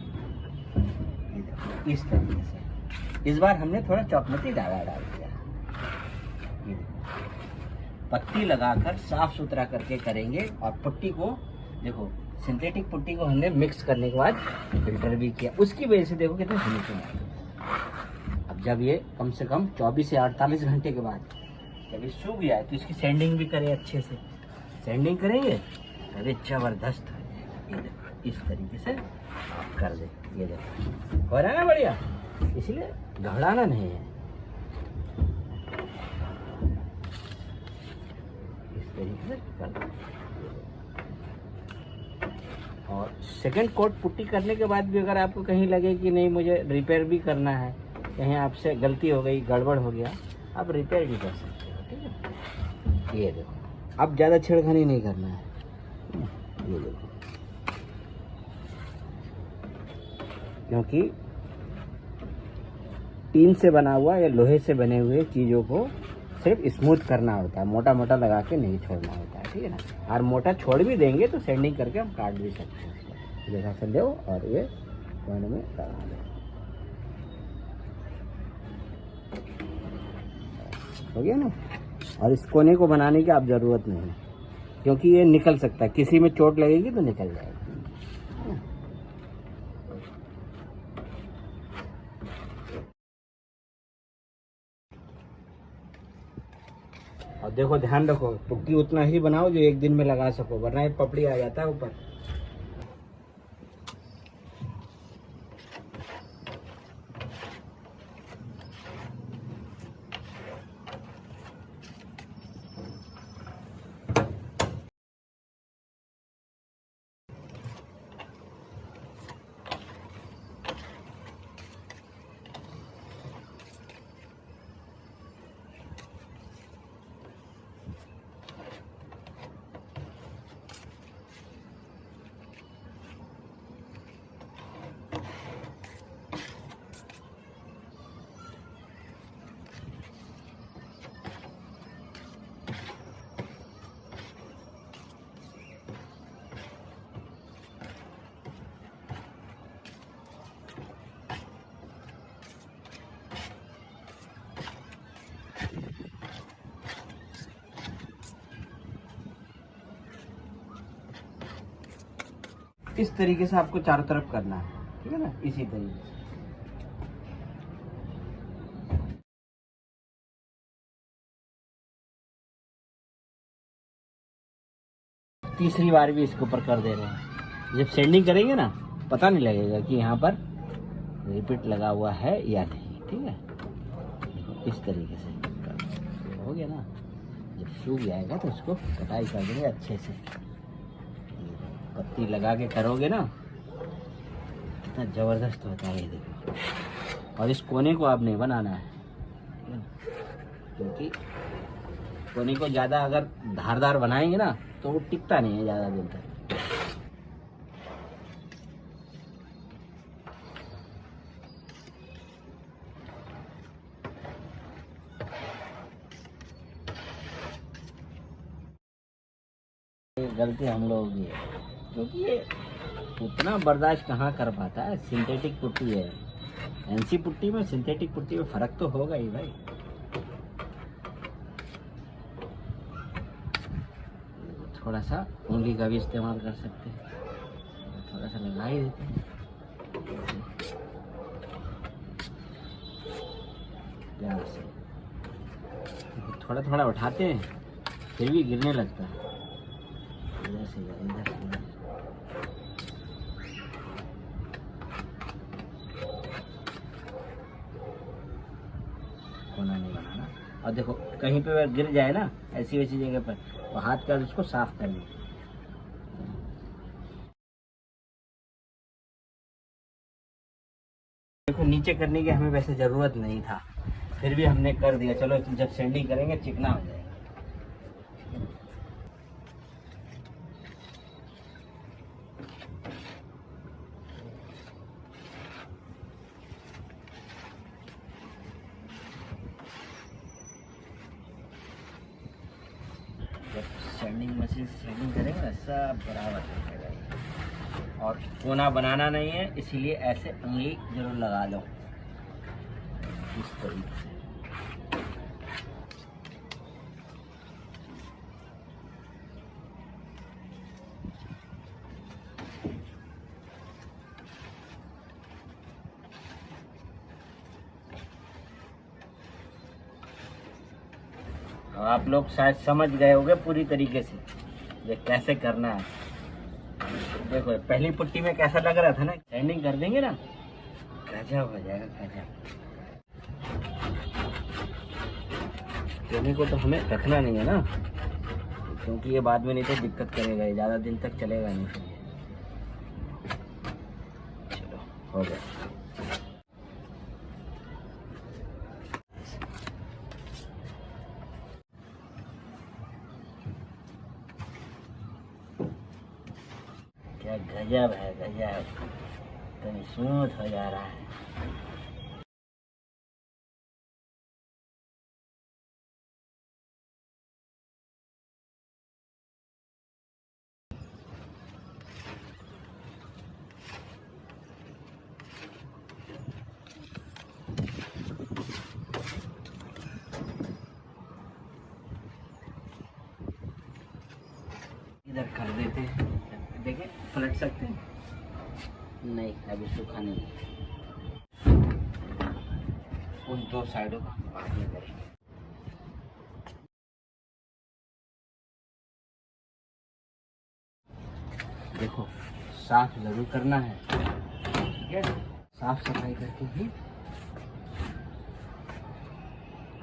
ये देखो इस तरीके से। इस बार हमने थोड़ा चौक मिट्टी डाल दिया। ये देखो पत्ती लगाकर साफ सुथरा करके करेंगे। और पुट्टी को देखो, सिंथेटिक पुट्टी को हमने मिक्स करने के बाद फिल्टर भी किया, उसकी वजह से देखो कितनी फिनिशिंग है। अब जब ये कम से कम 24 से 48 घंटे के बाद जब ये सूख जाए तो इसकी सैंडिंग भी करें, अच्छे से सैंडिंग करेंगे अरे जबरदस्त है। ये देखो इस तरीके से आप कर दें। ये देखो हो रहा है ना बढ़िया, इसलिए घबराना नहीं है। कर दो। और सेकंड कोट पुट्टी करने के बाद भी अगर आपको कहीं लगे कि नहीं मुझे रिपेयर भी करना है, कहीं आपसे गलती हो गई, गड़बड़ हो गया, आप रिपेयर भी कर सकते हो, ठीक है। ये देखो अब ज़्यादा छेड़खानी नहीं करना है। ये देखो, क्योंकि टीन से बना हुआ या लोहे से बने हुए चीज़ों को सिर्फ स्मूथ करना होता है, मोटा मोटा लगा के नहीं छोड़ना होता है, ठीक है ना। और मोटा छोड़ भी देंगे तो सैंडिंग करके हम काट भी सकते हैं इसको। जैसा से दो और ये कोने में लगा दो। हो गया ना। और इस कोने को बनाने की आप ज़रूरत नहीं है, क्योंकि ये निकल सकता है, किसी में चोट लगेगी तो निकल जाएगी। और देखो, ध्यान रखो, पुट्टी उतना ही बनाओ जो एक दिन में लगा सको, वरना ये पपड़ी आ जाता है ऊपर। इस तरीके से आपको चारों तरफ करना है, ठीक है ना, इसी तरीके से। तीसरी बार भी इसके ऊपर कर दे रहे हैं। जब सेंडिंग करेंगे ना, पता नहीं लगेगा कि यहाँ पर रिपीट लगा हुआ है या नहीं, ठीक है। देखो इस तरीके से हो गया ना। जब सूख जाएगा तो उसको कटाई कर देंगे अच्छे से। पत्ती लगा के करोगे ना, कितना ज़बरदस्त होता है ये, देखो। और इस कोने को आप नहीं बनाना है, क्योंकि कोने को ज़्यादा अगर धारदार बनाएंगे ना तो वो टिकता नहीं है ज़्यादा दिन तक। गलती हम लोगों की है, क्योंकि ये उतना बर्दाश्त कहाँ कर पाता है। सिंथेटिक पुट्टी है, एनसी पुट्टी में सिंथेटिक पुट्टी में फ़र्क तो होगा ही भाई। थोड़ा सा उंगली का भी इस्तेमाल कर सकते हैं, थोड़ा सा लगा ही देते हैं प्यार से। थोड़ा थोड़ा उठाते हैं फिर भी गिरने लगता है, इधर से इधर से इधर। कोना नहीं बनाना। और देखो कहीं पे गिर जाए ना ऐसी वैसी जगह पर, तो हाथ का उसको साफ कर लो। देखो नीचे करने की हमें वैसे ज़रूरत नहीं था, फिर भी हमने कर दिया। चलो जब सेंडिंग करेंगे चिकना हो जाएगा। जब सेंडिंग मशीन सेंडिंग करेंगे ना, सब बराबर दिखेगा। और कोना बनाना नहीं है, इसीलिए ऐसे उंगली जरूर लगा लो इस तरीके से। अब आप लोग शायद समझ गए होंगे पूरी तरीके से ये कैसे करना है। देखो पहली पुट्टी में कैसा लग रहा था ना, सेंडिंग कर देंगे ना, गजब हो जाएगा, गजब। कोने को तो हमें रखना नहीं है ना, क्योंकि ये बाद में नहीं तो दिक्कत करेगा, ये ज़्यादा दिन तक चलेगा नहीं। चलो हो गया। क्या गजब है, गजब, तो स्मूथ हो जा रहा है। इधर कर देते हैं, देखिए पलट सकते हैं। नहीं, अभी सूखा नहीं है। उन दो साइडों का बाद में करेंगे। देखो साफ जरूर करना है, ठीक है, साफ सफाई करके ही।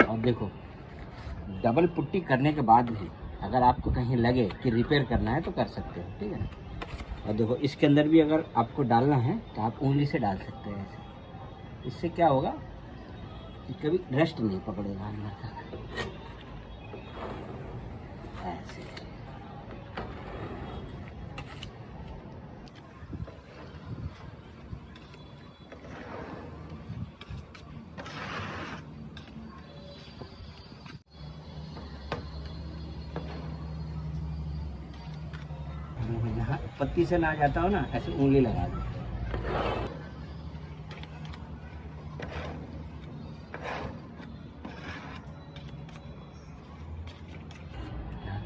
और देखो डबल पुट्टी करने के बाद भी अगर आपको कहीं लगे कि रिपेयर करना है तो कर सकते हो, ठीक है। और देखो इसके अंदर भी अगर आपको डालना है तो आप उंगली से डाल सकते हैं ऐसे। इससे क्या होगा कि कभी रस्ट नहीं पकड़ेगा अंदर तक, ऐसे। जहाँ पत्ती से ना जाता हो ना, ऐसे उंगली लगा दो।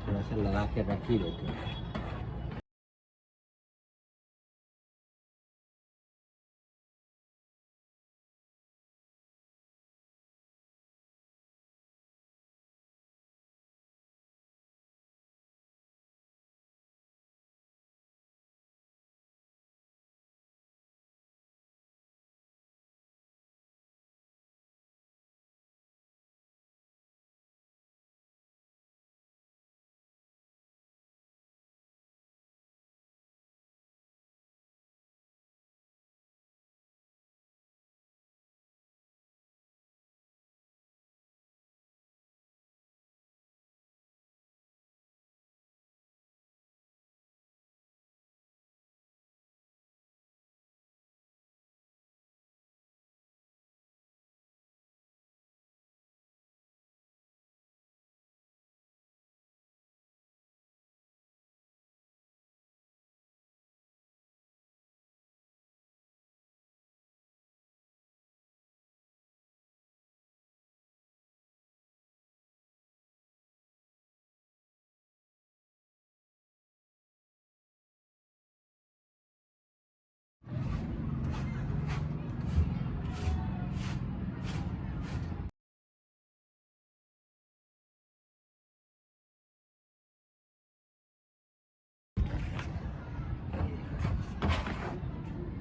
थोड़ा सा लगा के रख ही देते हैं।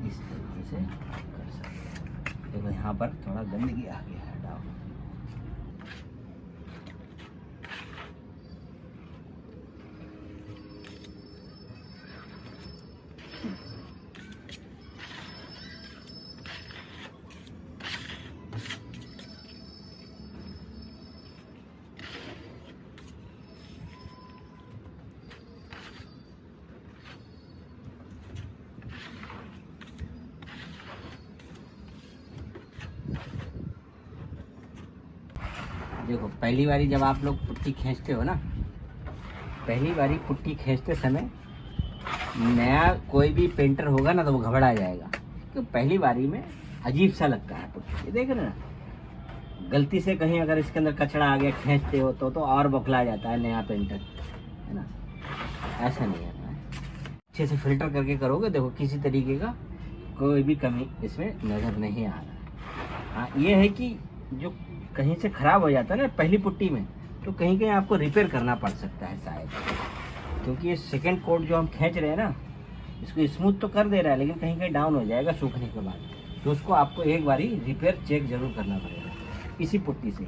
इस तरीके से कर सकते हैं। देखो यहाँ पर थोड़ा गंदगी आ गया है, हटाओ। देखो पहली बारी जब आप लोग पुट्टी खींचते हो ना, पहली बारी पुट्टी खींचते समय नया कोई भी पेंटर होगा ना तो वो घबरा जाएगा, क्योंकि पहली बारी में अजीब सा लगता है पुट्टी। ये देख रहे ना, गलती से कहीं अगर इसके अंदर कचरा आ गया खींचते हो तो और बौखला जाता है नया पेंटर, है ना। ऐसा नहीं है, अच्छे से फिल्टर करके करोगे, देखो किसी तरीके का कोई भी कमी इसमें नज़र नहीं आ रहा। हाँ ये है कि जो कहीं से ख़राब हो जाता है ना पहली पुट्टी में, तो कहीं कहीं आपको रिपेयर करना पड़ सकता है शायद, क्योंकि ये सेकंड कोट जो हम खींच रहे हैं ना, इसको स्मूथ तो कर दे रहा है लेकिन कहीं कहीं डाउन हो जाएगा सूखने के बाद, तो उसको आपको एक बारी रिपेयर चेक ज़रूर करना पड़ेगा इसी पुट्टी से।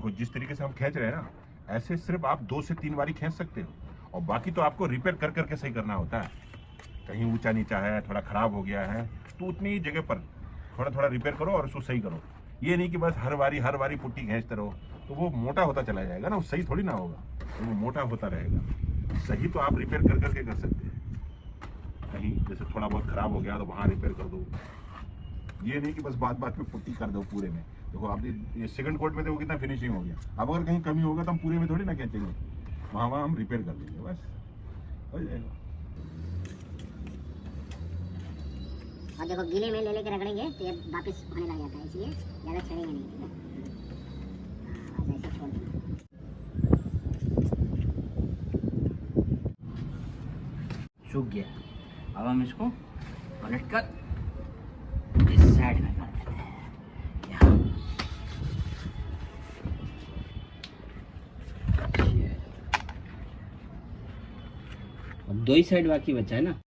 देखो जिस तरीके से हम खींच रहे हैं ना, ऐसे सिर्फ आप 2 से 3 बारी खींच सकते हो, और बाकी तो आपको रिपेयर कर करके सही करना होता है। कहीं ऊंचा नीचा है, थोड़ा खराब हो गया है, तो उतनी ही जगह पर थोड़ा थोड़ा रिपेयर करो और उसको सही करो। ये नहीं कि बस हर बारी पुट्टी खींचते रहो, तो वो मोटा होता चला जाएगा ना, वो सही थोड़ी ना होगा, तो वो मोटा होता रहेगा। सही तो आप रिपेयर कर करके कर सकते हैं। कहीं जैसे थोड़ा बहुत खराब हो गया तो वहाँ रिपेयर कर दो। ये नहीं कि बस बात बात में पुट्टी कर दो पूरे में। देखो आपने ये सेकंड कोट में देखो कितना फिनिशिंग हो गया। अब अगर कहीं कमी होगा तो हम पूरे में थोड़ी ना खींचेंगे, वहाँ हम रिपेयर कर देंगे, बस हो जाएगा। और देखो गीले में ले लेके रगड़ेंगे तो ये वापस होने लग जाता है, इसलिए ज़्यादा छेड़ेंगे नहीं, ठीक है। ऐसे छोड़ देंगे। सूख गया। अब हम इसको पलट कर इस साइड में कर देते हैं। अब 2 ही साइड बाकी बचा है ना।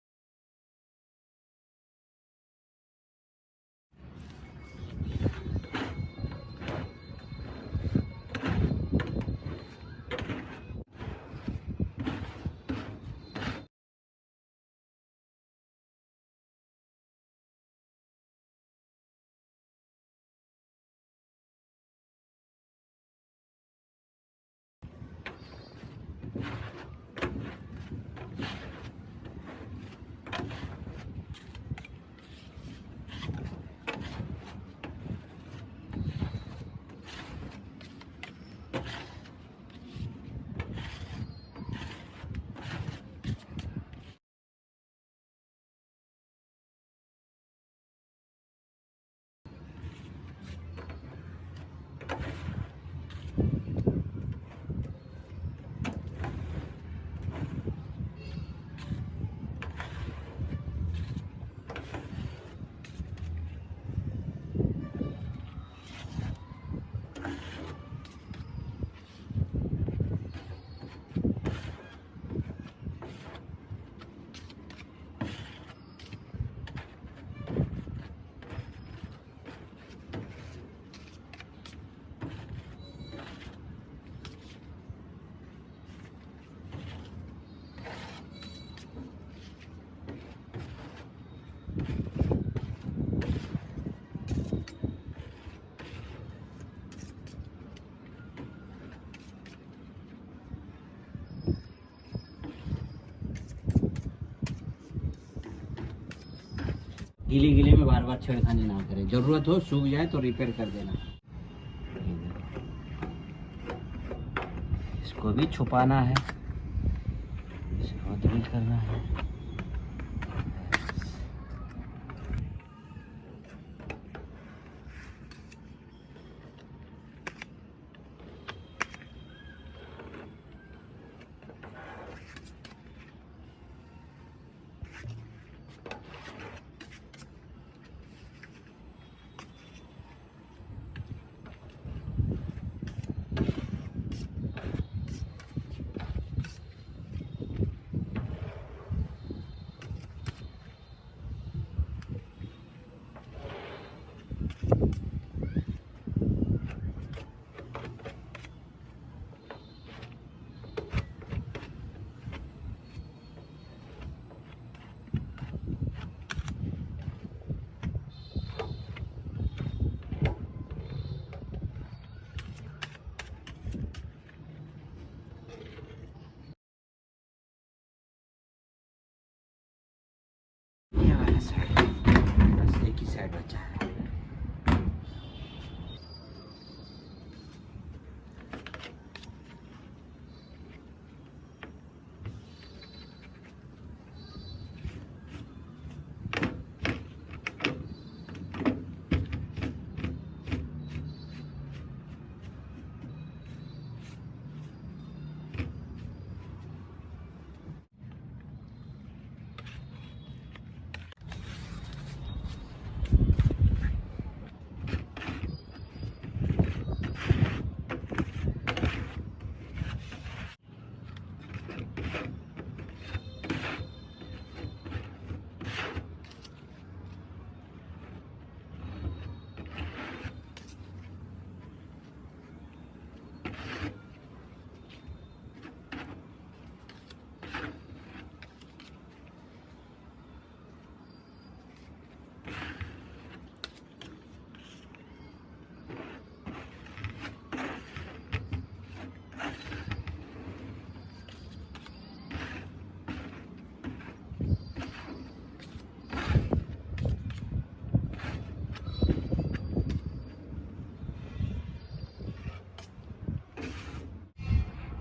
गीले गीले में बार बार छेड़खानी ना करें, जरूरत हो सूख जाए तो रिपेयर कर देना। इसको भी छुपाना है, इसको ड्रिल करना है।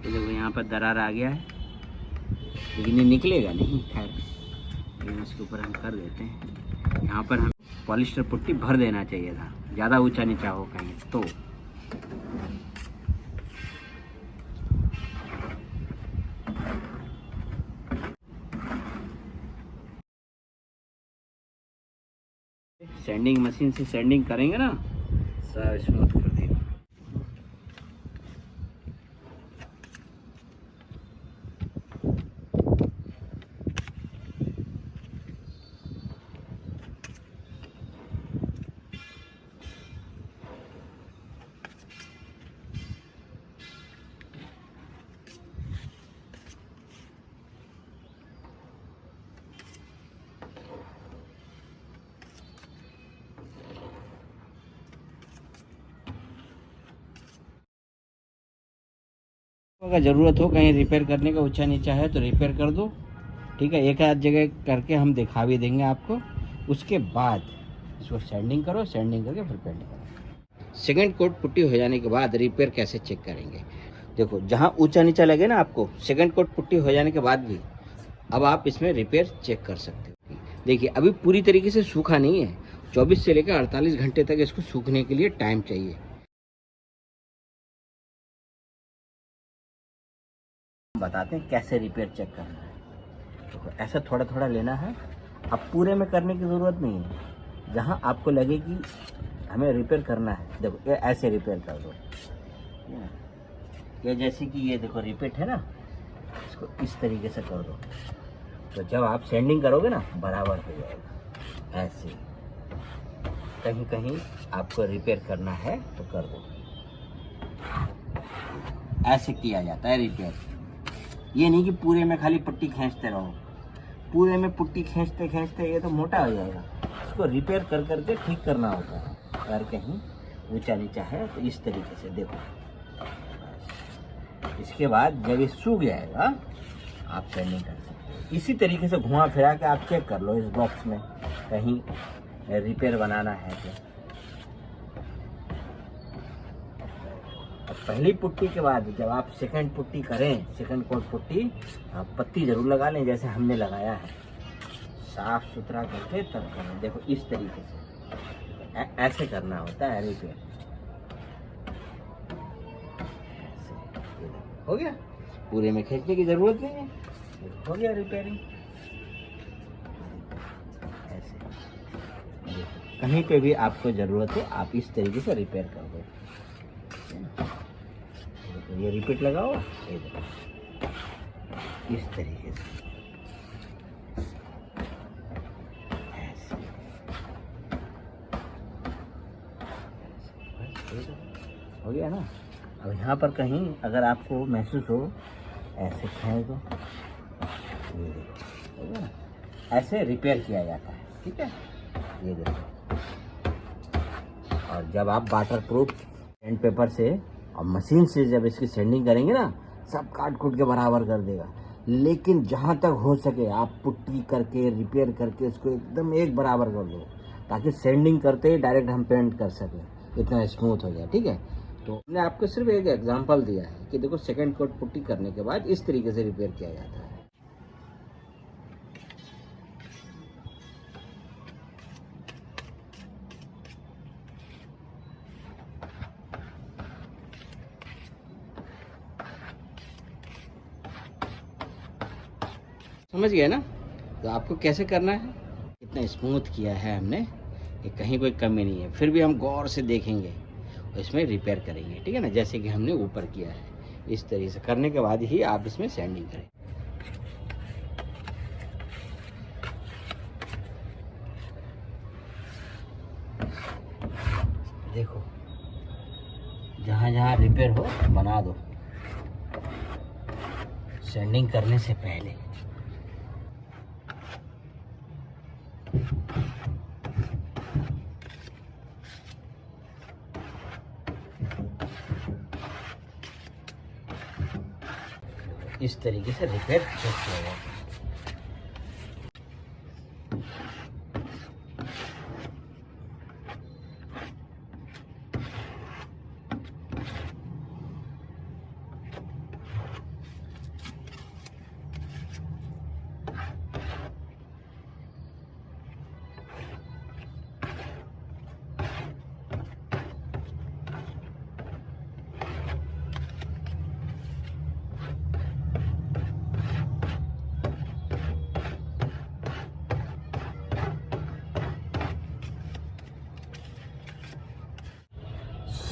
ये देखो यहाँ पर दरार आ गया है, लेकिन ये निकलेगा नहीं, खैर लेकिन इसके ऊपर हम कर देते हैं। यहाँ पर हम पॉलिस्टर पुट्टी भर देना चाहिए था, ज़्यादा ऊंचा नीचा हो कहीं तो। सैंडिंग मशीन से सैंडिंग करेंगे ना, सब स्मूथ कर देगा। अगर ज़रूरत हो कहीं रिपेयर करने का, ऊंचा नीचा है तो रिपेयर कर दो, ठीक है। एक आध जगह करके हम दिखा भी देंगे आपको। उसके बाद इसको सैंडिंग करो, सैंडिंग करके फिर पेंट करो। सेकंड कोट पुट्टी हो जाने के बाद रिपेयर कैसे चेक करेंगे, देखो जहाँ ऊंचा नीचा लगे ना आपको, सेकंड कोट पुट्टी हो जाने के बाद भी अब आप इसमें रिपेयर चेक कर सकते हो। देखिए अभी पूरी तरीके से सूखा नहीं है, 24 से लेकर 48 घंटे तक इसको सूखने के लिए टाइम चाहिए। बताते हैं कैसे रिपेयर चेक करना है। तो ऐसा थोड़ा थोड़ा लेना है, अब पूरे में करने की ज़रूरत नहीं है। जहाँ आपको लगे कि हमें रिपेयर करना है, देखो ये ऐसे रिपेयर कर दो। ये जैसे कि ये देखो रिपीट है ना, इसको इस तरीके से कर दो, तो जब आप सैंडिंग करोगे ना बराबर हो जाएगा। ऐसे कहीं कहीं आपको रिपेयर करना है तो कर दो। ऐसे किया जाता है रिपेयर। ये नहीं कि पूरे में खाली पट्टी खींचते रहो, पूरे में पुट्टी खींचते खींचते ये तो मोटा हो जाएगा। इसको रिपेयर कर करके ठीक करना होता है। अगर कहीं ऊंचा नीचा है तो इस तरीके से देखो। इसके बाद जब ये सूख जाएगा आप सैंडिंग कर सकते हो। इसी तरीके से घुमा फिरा के आप चेक कर लो इस बॉक्स में कहीं रिपेयर बनाना है तो। पहली पुट्टी के बाद जब आप सेकंड पुट्टी करें, सेकंड कोट पुट्टी, आप पत्ती जरूर लगा लें जैसे हमने लगाया है, साफ सुथरा करके तब करें। देखो इस तरीके से ऐसे करना होता है रिपेयर। हो गया, पूरे में खींचने की जरूरत नहीं है, हो गया रिपेयरिंग। ऐसे कहीं पे भी आपको जरूरत हो आप इस तरीके से रिपेयर कर दो। तो ये रिपीट लगाओ, ये देखो इस तरीके से ऐसे। हो गया ना। अब यहाँ पर कहीं अगर आपको महसूस हो ऐसे खींच दो, ये देखो हो गया ना। ऐसे रिपेयर किया जाता है, ठीक है। ये देखो, और जब आप वाटर प्रूफ एंड पेपर से और मशीन से जब इसकी सैंडिंग करेंगे ना, सब काट कूट के बराबर कर देगा। लेकिन जहाँ तक हो सके आप पुट्टी करके रिपेयर करके इसको एकदम एक बराबर कर दो, ताकि सैंडिंग करते ही डायरेक्ट हम पेंट कर सकें, इतना स्मूथ हो जाए, ठीक है। तो हमने आपको सिर्फ एक एग्जांपल दिया है कि देखो सेकंड कोट पुट्टी करने के बाद इस तरीके से रिपेयर किया जाता है। समझ गए ना। तो आपको कैसे करना है, कितना स्मूथ किया है हमने, ये कहीं कोई कमी नहीं है। फिर भी हम गौर से देखेंगे और इसमें रिपेयर करेंगे, ठीक है ना, जैसे कि हमने ऊपर किया है। इस तरीके से करने के बाद ही आप इसमें सैंडिंग करें। देखो जहाँ जहाँ रिपेयर हो बना दो सैंडिंग करने से पहले। इस तरीके से रिपेयर चेक किया जाता है।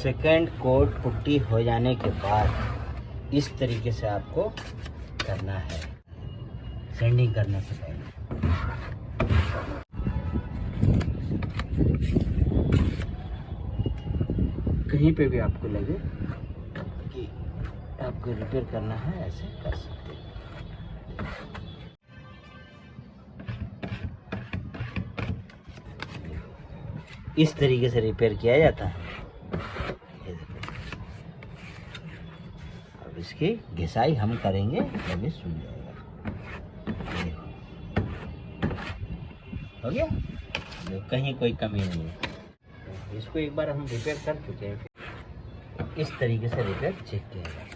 सेकंड कोट पुट्टी हो जाने के बाद इस तरीके से आपको करना है सैंडिंग करने से पहले। कहीं पे भी आपको लगे कि आपको रिपेयर करना है, ऐसे कर सकते हैं। इस तरीके से रिपेयर किया जाता है। ये देखो। अब इसकी घिसाई हम करेंगे तभी सूख जाएगा। देखो हो गया, देखो कहीं कोई कमी नहीं है। इसको एक बार हम रिपेयर कर चुके हैं, इस तरीके से रिपेयर चेक किया जाता है।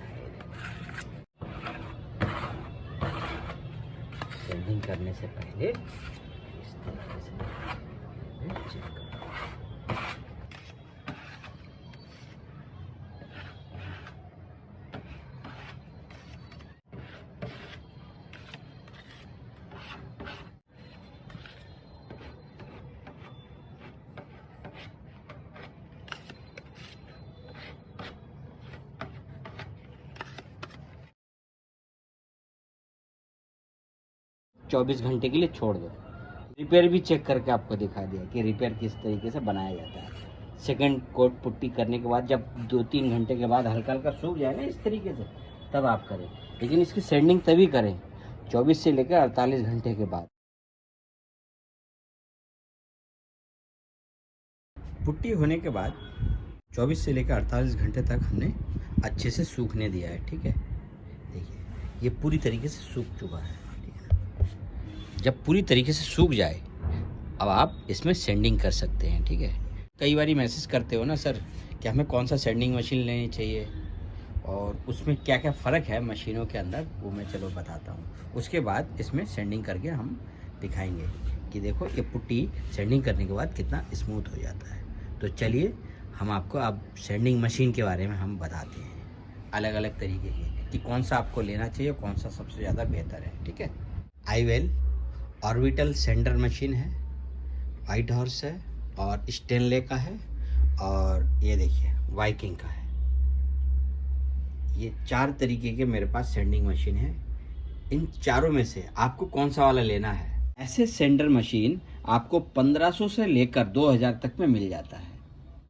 सेंडिंग करने से पहले इस तरीके से चेक करो। 24 घंटे के लिए छोड़ दो। रिपेयर भी चेक करके आपको दिखा दिया कि रिपेयर किस तरीके से बनाया जाता है। सेकंड कोट पुट्टी करने के बाद जब 2-3 घंटे के बाद हल्का हल्का सूख जाए ना इस तरीके से, तब आप करें। लेकिन इसकी सैंडिंग तभी करें 24 से लेकर 48 घंटे के बाद। पुट्टी होने के बाद 24 से लेकर 48 घंटे तक हमने अच्छे से सूखने दिया है। ठीक है, देखिए ये पूरी तरीके से सूख चुका है। जब पूरी तरीके से सूख जाए अब आप इसमें सैंडिंग कर सकते हैं। ठीक है, कई बार मैसेज करते हो ना सर कि हमें कौन सा सैंडिंग मशीन लेनी चाहिए और उसमें क्या क्या फ़र्क है मशीनों के अंदर, वो मैं चलो बताता हूँ। उसके बाद इसमें सैंडिंग करके हम दिखाएंगे कि देखो ये पुट्टी सैंडिंग करने के बाद कितना स्मूथ हो जाता है। तो चलिए हम आपको अब सैंडिंग मशीन के बारे में हम बताते हैं, अलग अलग तरीके की, कि कौन सा आपको लेना चाहिए, कौन सा सबसे ज़्यादा बेहतर है। ठीक है, आईवेल ऑर्बिटल सैंडर मशीन है, वाइट हॉर्स है और स्टेनले का है, और ये देखिए वाइकिंग का है। ये 4 तरीके के मेरे पास सैंडिंग मशीन है। इन चारों में से आपको कौन सा वाला लेना है। ऐसे सैंडर मशीन आपको 1500 से लेकर 2000 तक में मिल जाता है।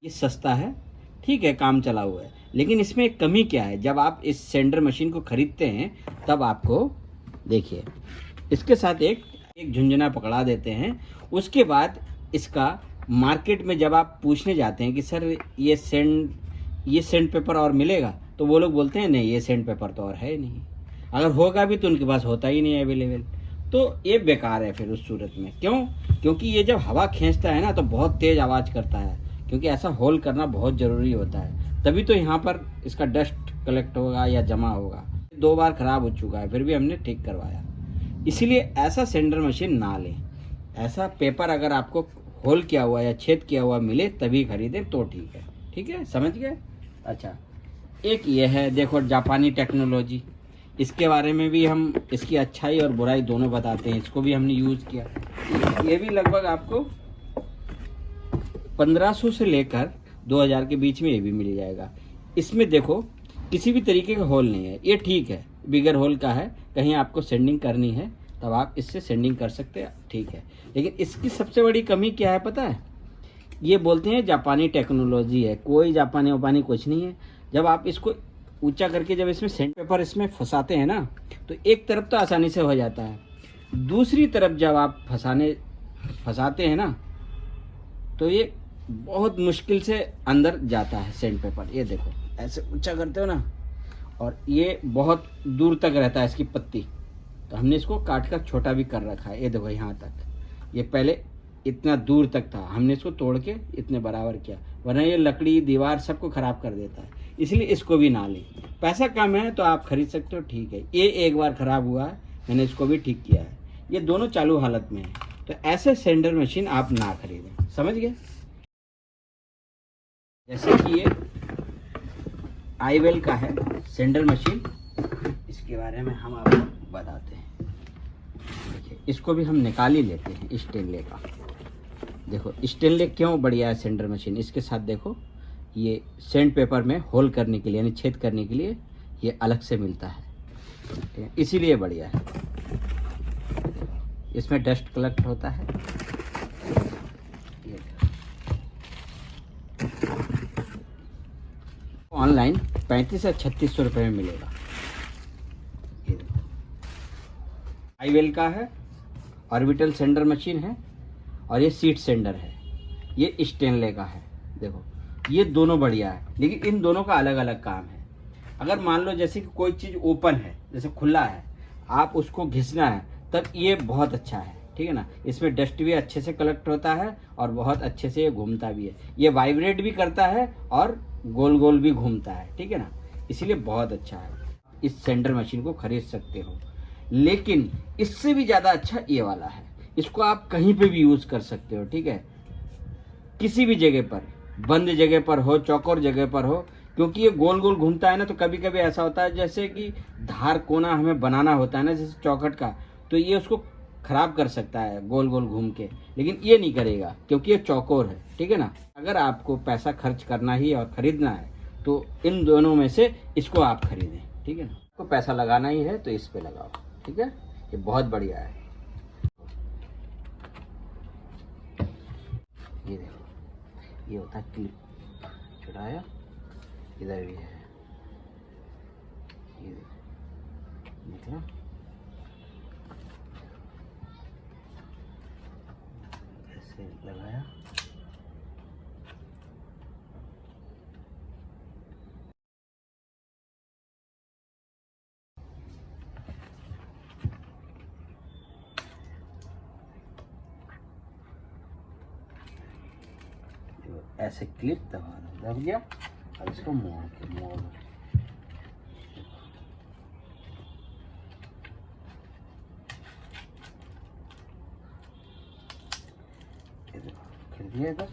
ये सस्ता है, ठीक है, काम चला हुआ है, लेकिन इसमें एक कमी क्या है, जब आप इस सैंडर मशीन को खरीदते हैं तब आपको देखिए इसके साथ एक झुंझुना पकड़ा देते हैं। उसके बाद इसका मार्केट में जब आप पूछने जाते हैं कि सर ये सैंड पेपर और मिलेगा, तो वो लोग बोलते हैं नहीं ये सैंड पेपर तो और है ही नहीं, अगर होगा भी तो उनके पास होता ही नहीं है अवेलेबल। तो ये बेकार है फिर उस सूरत में। क्यों? क्योंकि ये जब हवा खींचता है ना तो बहुत तेज़ आवाज़ करता है, क्योंकि ऐसा होल करना बहुत ज़रूरी होता है, तभी तो यहाँ पर इसका डस्ट कलेक्ट होगा या जमा होगा। 2 बार ख़राब हो चुका है, फिर भी हमने ठीक करवाया। इसीलिए ऐसा सैंडर मशीन ना लें। ऐसा पेपर अगर आपको होल किया हुआ या छेद किया हुआ मिले तभी खरीदें तो ठीक है। ठीक है, समझ गए? अच्छा, एक ये है देखो जापानी टेक्नोलॉजी, इसके बारे में भी हम इसकी अच्छाई और बुराई दोनों बताते हैं। इसको भी हमने यूज़ किया। ये भी लगभग आपको 1500 से लेकर 2000 के बीच में ये भी मिल जाएगा। इसमें देखो किसी भी तरीके का होल नहीं है, ये ठीक है, बिगर होल का है। कहीं आपको सैंडिंग करनी है तब आप इससे सैंडिंग कर सकते हैं, ठीक है। लेकिन इसकी सबसे बड़ी कमी क्या है पता है? ये बोलते हैं जापानी टेक्नोलॉजी है, कोई जापानी वापानी कुछ नहीं है। जब आप इसको ऊंचा करके जब इसमें सैंड पेपर इसमें फंसाते हैं ना, तो एक तरफ तो आसानी से हो जाता है, दूसरी तरफ जब आप फंसाते हैं ना तो ये बहुत मुश्किल से अंदर जाता है सैंड पेपर। ये देखो ऐसे ऊंचा करते हो ना, और ये बहुत दूर तक रहता है इसकी पत्ती, तो हमने इसको काट कर छोटा भी कर रखा है। ये देखो यहाँ तक, ये पहले इतना दूर तक था, हमने इसको तोड़ के इतने बराबर किया, वरना ये लकड़ी दीवार सबको ख़राब कर देता है। इसलिए इसको भी ना लें। पैसा कम है तो आप खरीद सकते हो, ठीक है। ये एक बार ख़राब हुआ है, मैंने इसको भी ठीक किया है। ये दोनों चालू हालत में है, तो ऐसे सैंडर मशीन आप ना खरीदें, समझ गए? जैसे कि ये आईवेल का है सैंडर मशीन, इसके बारे में हम आपको बताते हैं। देखिए इसको भी हम निकाल ही लेते हैं स्टेनले का। देखो स्टेनले क्यों बढ़िया है सैंडर मशीन, इसके साथ देखो ये सैंड पेपर में होल करने के लिए यानी छेद करने के लिए ये अलग से मिलता है, ठीक है, इसीलिए बढ़िया है। इसमें डस्ट कलेक्ट होता है। ऑनलाइन 35 से 3600 रुपये में मिलेगा। ये देखो हाईवेल का है, ऑर्बिटल सेंडर मशीन है और ये सीट सेंडर है, ये स्टेनले का है। देखो ये दोनों बढ़िया है, लेकिन इन दोनों का अलग अलग काम है। अगर मान लो जैसे कि कोई चीज़ ओपन है, जैसे खुला है, आप उसको घिसना है, तब ये बहुत अच्छा है, ठीक है ना। इसमें डस्ट भी अच्छे से कलेक्ट होता है और बहुत अच्छे से ये घूमता भी है, ये वाइब्रेट भी करता है और गोल गोल भी घूमता है, ठीक है ना, इसीलिए बहुत अच्छा है। इस सेंडर मशीन को खरीद सकते हो, लेकिन इससे भी ज़्यादा अच्छा ये वाला है। इसको आप कहीं पे भी यूज़ कर सकते हो, ठीक है, किसी भी जगह पर, बंद जगह पर हो, चौकोर जगह पर हो, क्योंकि ये गोल गोल घूमता है ना। तो कभी कभी ऐसा होता है जैसे कि धार कोना हमें बनाना होता है ना, जैसे चौखट का, तो ये उसको खराब कर सकता है गोल गोल घूम के, लेकिन ये नहीं करेगा क्योंकि ये चौकोर है, ठीक है ना। अगर आपको पैसा खर्च करना ही और खरीदना है तो इन दोनों में से इसको आप खरीदें, ठीक है ना। आपको पैसा लगाना ही है तो इस पे लगाओ, ठीक है, ये बहुत बढ़िया है। ये देखो ये होता है क्लिप, छुड़ाया, इधर भी है, ये देखो मतलब ऐसे लगाया, ऐसे क्लिप दबा दो, दब गया। अब इसको मोड़ के मोड़, ये देखो कर दिया इधर।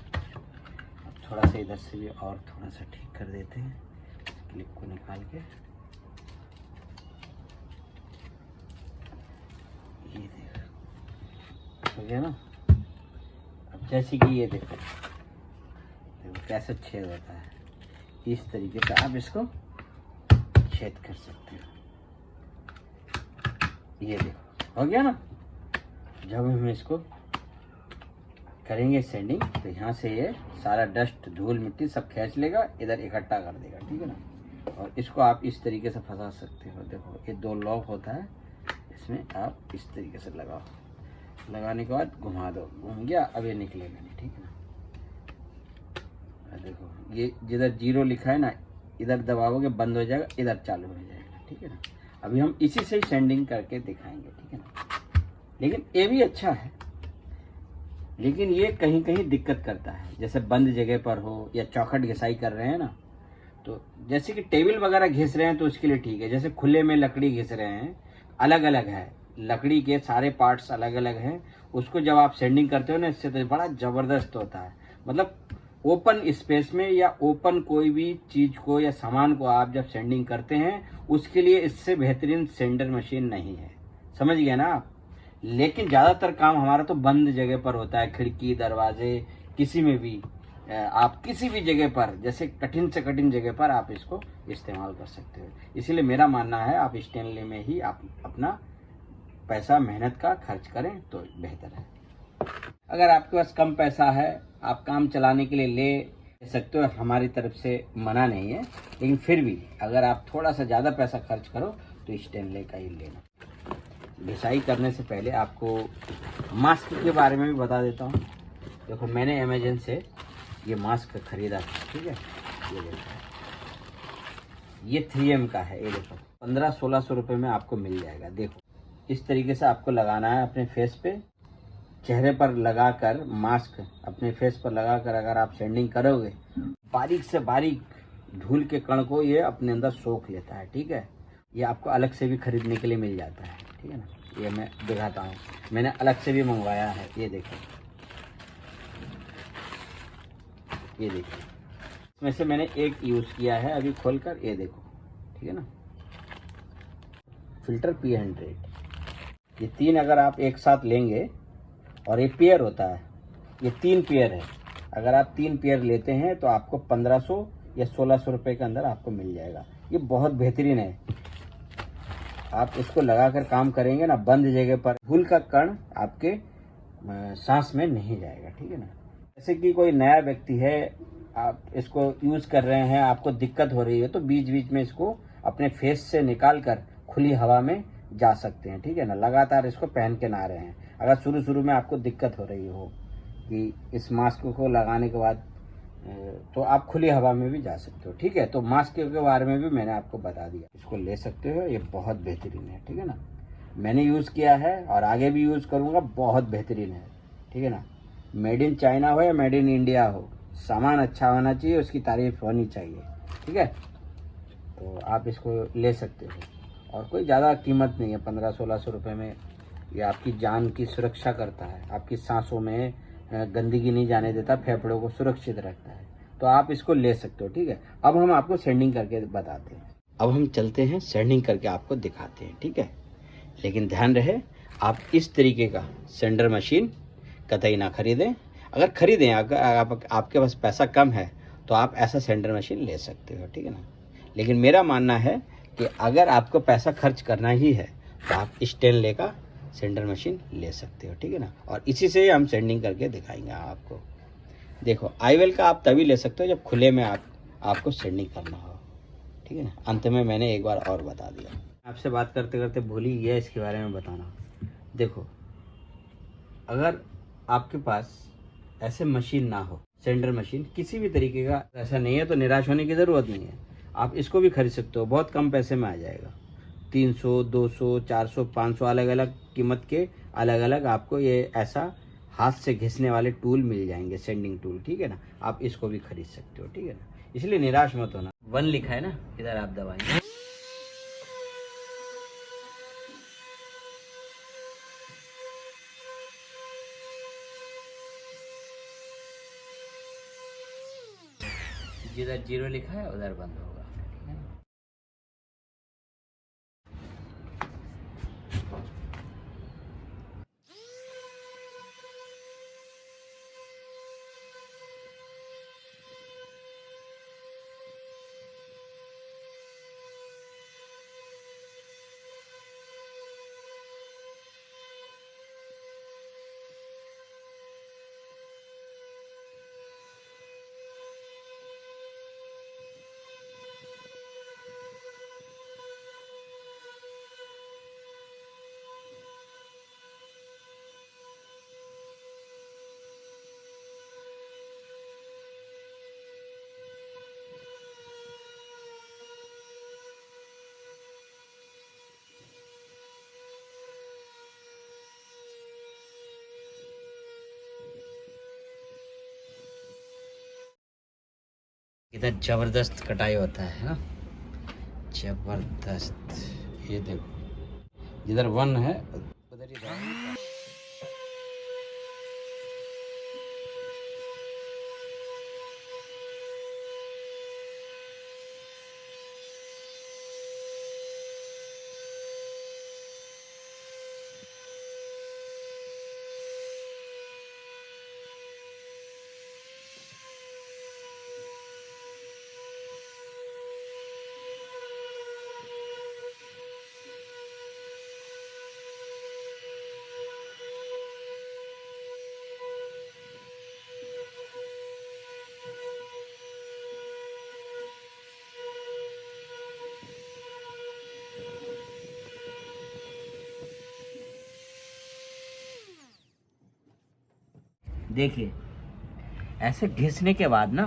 अब थोड़ा सा इधर से भी और थोड़ा सा ठीक कर देते हैं, क्लिप को निकाल के। ये देखो हो गया ना। अब जैसे कि ये देखो कैसे छेद होता है, इस तरीके से आप इसको छेद कर सकते हो। ये देखो हो गया ना। जब हम इसको करेंगे सेंडिंग तो यहाँ से ये सारा डस्ट, धूल, मिट्टी सब खींच लेगा, इधर इकट्ठा कर देगा, ठीक है ना। और इसको आप इस तरीके से फंसा सकते हो। देखो ये 2 लॉक होता है, इसमें आप इस तरीके से लगाओ, लगाने के बाद घुमा दो, घूम गया, अब ये निकलेगा नहीं, ठीक है ना। देखो ये जिधर 0 लिखा है ना, इधर दबाओगे बंद हो जाएगा, इधर चालू हो जाएगा, ठीक है ना। अभी हम इसी से सेंडिंग करके दिखाएंगे, ठीक है ना। लेकिन ये भी अच्छा है, लेकिन ये कहीं कहीं दिक्कत करता है, जैसे बंद जगह पर हो या चौखट घिसाई कर रहे हैं ना, तो जैसे कि टेबल वगैरह घिस रहे हैं तो उसके लिए ठीक है। जैसे खुले में लकड़ी घिस रहे हैं, अलग अलग है, लकड़ी के सारे पार्ट्स अलग अलग हैं, उसको जब आप सेंडिंग करते हो ना, इससे तो बड़ा ज़बरदस्त होता है। मतलब ओपन स्पेस में या ओपन कोई भी चीज़ को या सामान को आप जब सेंडिंग करते हैं, उसके लिए इससे बेहतरीन सेंडर मशीन नहीं है, समझ गए ना आप। लेकिन ज़्यादातर काम हमारा तो बंद जगह पर होता है, खिड़की, दरवाजे, किसी में भी आप किसी भी जगह पर, जैसे कठिन से कठिन जगह पर आप इसको इस्तेमाल कर सकते हो। इसीलिए मेरा मानना है आप स्टेनले में ही आप अपना पैसा, मेहनत का खर्च करें तो बेहतर है। अगर आपके पास कम पैसा है, आप काम चलाने के लिए ले सकते हो, हमारी तरफ से मना नहीं है, लेकिन फिर भी अगर आप थोड़ा सा ज़्यादा पैसा खर्च करो तो स्टेनले का ही लेना। घिसाई करने से पहले आपको मास्क के बारे में भी बता देता हूँ। देखो मैंने अमेजन से ये मास्क खरीदा था, ठीक है, ये देखो ये 3M का है, ये देखो 1500-1600 रुपये में आपको मिल जाएगा। देखो इस तरीके से आपको लगाना है अपने फेस पे, चेहरे पर लगाकर, मास्क अपने फेस पर लगाकर अगर आप सेंडिंग करोगे, बारीक से बारीक धूल के कण को ये अपने अंदर सोख लेता है, ठीक है। ये आपको अलग से भी खरीदने के लिए मिल जाता है, ठीक है ना। ये मैं दिखाता हूँ, मैंने अलग से भी मंगवाया है, ये देखो, ये देखो, इसमें से मैंने एक यूज़ किया है अभी खोलकर, ये देखो, ठीक है ना। फिल्टर P100, ये 3 अगर आप एक साथ लेंगे, और ये पेयर होता है, ये 3 पेयर है। अगर आप 3 पेयर लेते हैं तो आपको 1500 या 1600 रुपये के अंदर आपको मिल जाएगा। ये बहुत बेहतरीन है, आप इसको लगाकर काम करेंगे ना, बंद जगह पर धूल का कण आपके सांस में नहीं जाएगा, ठीक है ना। जैसे कि कोई नया व्यक्ति है, आप इसको यूज़ कर रहे हैं, आपको दिक्कत हो रही है, तो बीच बीच में इसको अपने फेस से निकाल कर खुली हवा में जा सकते हैं, ठीक है ना। लगातार इसको पहन के ना रहे हैं। अगर शुरू में आपको दिक्कत हो रही हो कि इस मास्क को लगाने के बाद, तो आप खुली हवा में भी जा सकते हो, ठीक है। तो मास्क के बारे में भी मैंने आपको बता दिया, इसको ले सकते हो, ये बहुत बेहतरीन है, ठीक है ना। मैंने यूज़ किया है और आगे भी यूज़ करूँगा, बहुत बेहतरीन है, ठीक है ना। मेड इन चाइना हो या मेड इन इंडिया हो, सामान अच्छा होना चाहिए, उसकी तारीफ होनी चाहिए, ठीक है। तो आप इसको ले सकते हो और कोई ज़्यादा कीमत नहीं है, 1500-1600 रुपये में ये आपकी जान की सुरक्षा करता है, आपकी सांसों में गंदगी नहीं जाने देता, फेफड़ों को सुरक्षित रखता है। तो आप इसको ले सकते हो, ठीक है। अब हम आपको सेंडिंग करके बताते हैं, अब हम चलते हैं सेंडिंग करके आपको दिखाते हैं, ठीक है। लेकिन ध्यान रहे, आप इस तरीके का सेंडर मशीन कतई ना खरीदें। अगर खरीदें, अगर आपके पास पैसा कम है तो आप ऐसा सेंडर मशीन ले सकते हो, ठीक है ना। लेकिन मेरा मानना है कि अगर आपको पैसा खर्च करना ही है तो आप स्टेनले का सेंडर मशीन ले सकते हो, ठीक है ना। और इसी से हम सेंडिंग करके दिखाएंगे आपको। देखो, आईवेल का आप तभी ले सकते हो जब खुले में आपको सेंडिंग करना हो, ठीक है ना। अंत में मैंने एक बार और बता दिया, आपसे बात करते करते भूल ही गया इसके बारे में बताना। देखो, अगर आपके पास ऐसे मशीन ना हो, सेंडर मशीन किसी भी तरीके का ऐसा नहीं है, तो निराश होने की ज़रूरत नहीं है। आप इसको भी खरीद सकते हो, बहुत कम पैसे में आ जाएगा। 300, 200, 400, 500 अलग अलग कीमत के अलग अलग आपको ये ऐसा हाथ से घिसने वाले टूल मिल जाएंगे, सेंडिंग टूल, ठीक है ना। आप इसको भी खरीद सकते हो, ठीक है ना। इसलिए निराश मत होना। 1 लिखा है ना, इधर आप दबाएंगे। जिधर 0 लिखा है उधर बंद होगा, ठीक है ना। इधर जबरदस्त कटाई होता है ना, जबरदस्त। ये देखो, जिधर 1 है उधर ही जाओ। देखिए, ऐसे घिसने के बाद ना,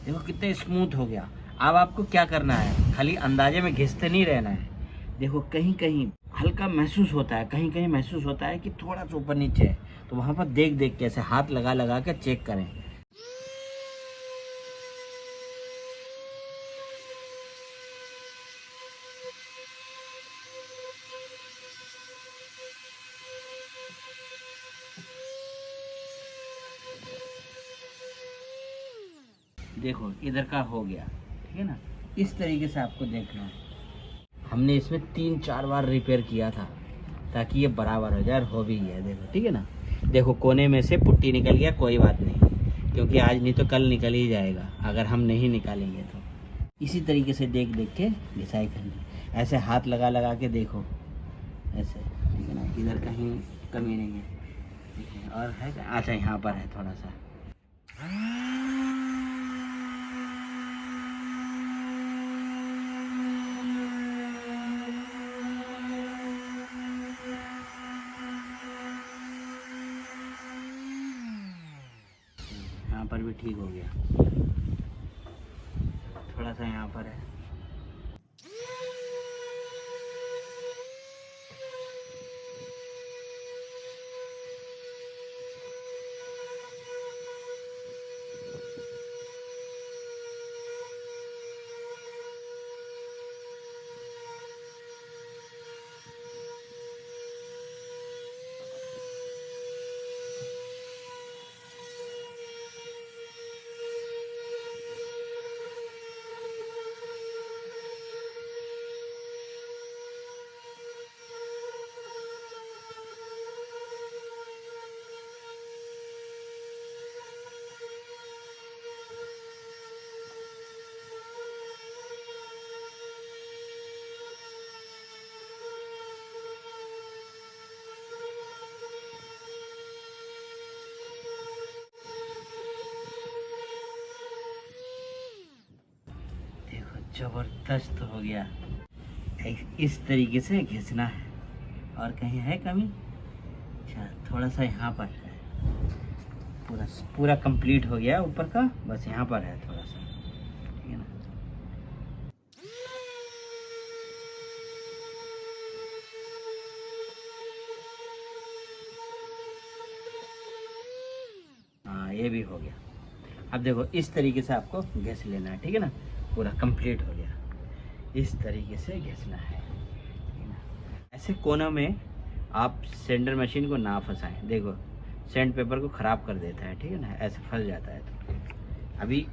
देखो कितने स्मूथ हो गया। अब आपको क्या करना है, खाली अंदाजे में घिसते नहीं रहना है। देखो, कहीं कहीं हल्का महसूस होता है, कहीं कहीं महसूस होता है कि थोड़ा सा ऊपर नीचे है, तो वहाँ पर देख देख के ऐसे हाथ लगा लगा के चेक करें। देखो, इधर का हो गया, ठीक है ना। इस तरीके से आपको देखना है। हमने इसमें 3-4 बार रिपेयर किया था ताकि ये बराबर हो जाए, और हो भी गया। देखो, ठीक है ना। देखो, कोने में से पुट्टी निकल गया, कोई बात नहीं, क्योंकि आज नहीं तो कल निकल ही जाएगा अगर हम नहीं निकालेंगे तो। इसी तरीके से देख देख के घिसाई करनी, ऐसे हाथ लगा लगा के देखो ऐसे, ठीक है ना, इधर कहीं कमी नहीं है, ठीक है। और है अच्छा यहाँ पर है थोड़ा सा, यहाँ पर भी ठीक हो गया, थोड़ा सा यहाँ पर है। जबरदस्त हो गया। इस तरीके से घिसना है। और कहीं है कमी? अच्छा थोड़ा सा यहाँ पर है, पूरा पूरा कंप्लीट हो गया ऊपर का, बस यहाँ पर है थोड़ा सा, ठीक है ना। हाँ ये भी हो गया। अब देखो इस तरीके से आपको घिस लेना है, ठीक है ना, पूरा कंप्लीट हो गया। इस तरीके से घिसना है, ठीक है ना। ऐसे कोनों में आप सेंटर मशीन को ना फंसाएं। देखो सैंड पेपर को ख़राब कर देता है, ठीक है ना, ऐसे फंस जाता है। तो अभी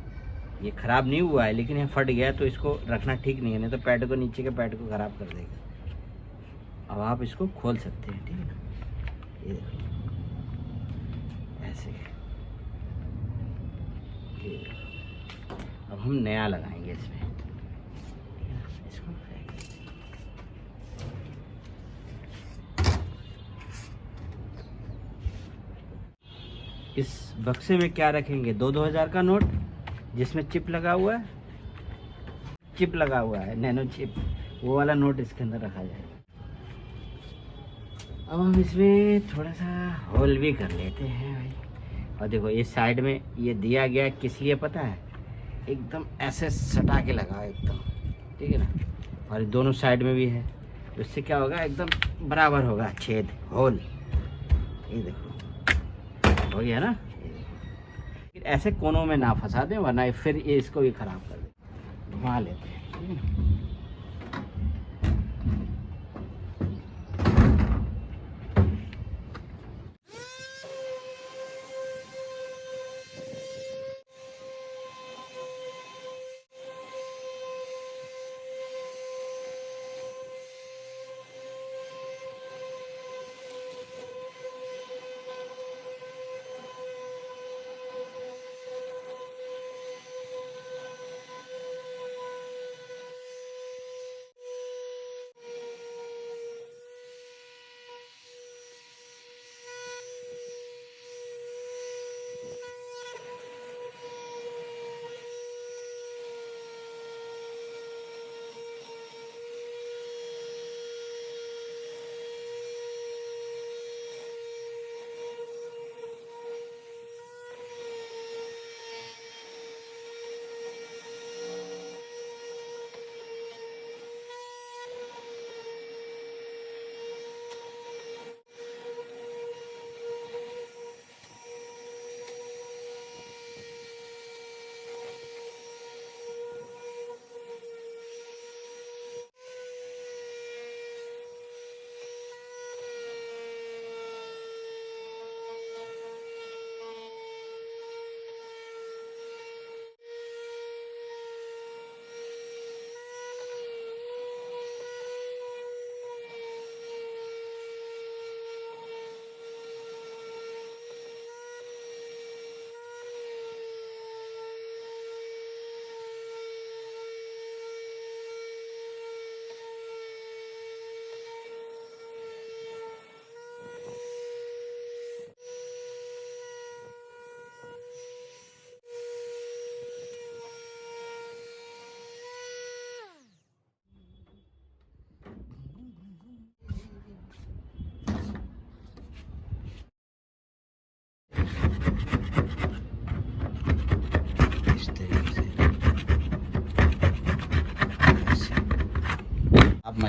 ये ख़राब नहीं हुआ है, लेकिन ये फट गया, तो इसको रखना ठीक नहीं है, नहीं तो पैड को, नीचे के पैड को ख़राब कर देगा। अब आप इसको खोल सकते हैं, ठीक है ना, ये देखो ऐसे। ये देखो। अब हम नया लगाएंगे इसमें, इसको इस बक्से में क्या रखेंगे? 2-2000 का नोट जिसमें चिप लगा हुआ है, चिप लगा हुआ है, नैनो चिप, वो वाला नोट इसके अंदर रखा जाएगा। अब हम इसमें थोड़ा सा होल भी कर लेते हैं भाई। और देखो ये साइड में ये दिया गया किस लिए पता है? एकदम ऐसे सटा के लगाओ एकदम, ठीक है ना। और दोनों साइड में भी है, तो इससे क्या होगा, एकदम बराबर होगा छेद, होल। ये देखो हो गया ना। फिर ऐसे कोनों में ना फंसा दें, वरना फिर ये इसको भी खराब कर दे। घुमा लेते हैं, ठीक है ना।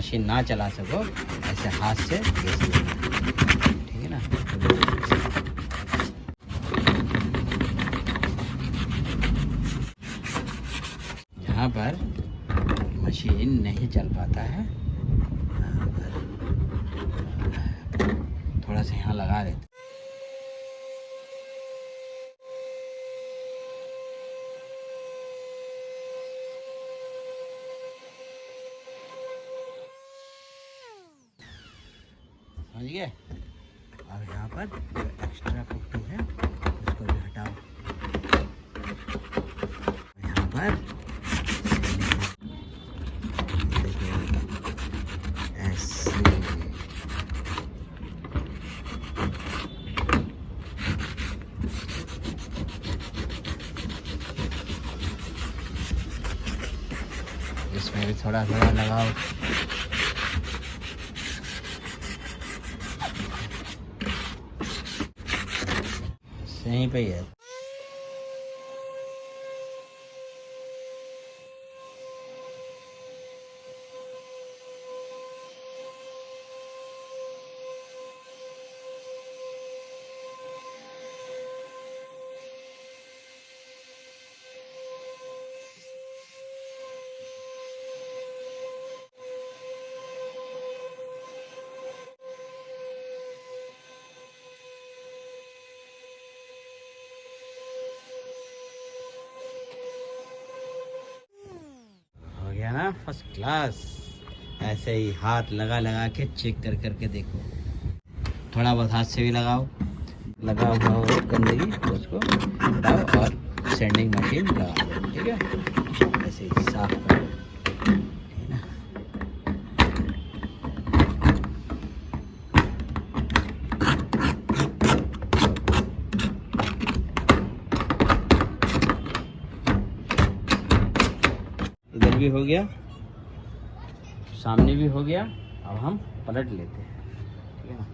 मशीन ना चला सको ऐसे हाथ से घिस लेना, ठीक है ना। यहाँ पर मशीन नहीं चल पाता है, यहाँ पर थोड़ा सा यहाँ लगा देते। समझ गए। और यहाँ पर जो एक्स्ट्रा पुट्टी है उसको भी हटाओ। यहाँ पर ऐसे इसमें भी थोड़ा थोड़ा लगाओ। यहीं पे ही है। हो गया ना फर्स्ट क्लास। ऐसे ही हाथ लगा लगा के चेक कर करके देखो। थोड़ा बहुत हाथ से भी लगाओ, लगा हुआ हो गंदगी तो उसको हटाओ और सैंडिंग मशीन लगा दो, ठीक है। ऐसे ही साफ करो, ठीक है ना। इधर भी हो गया, सामने भी हो गया। अब हम पलट लेते हैं, ठीक है ना।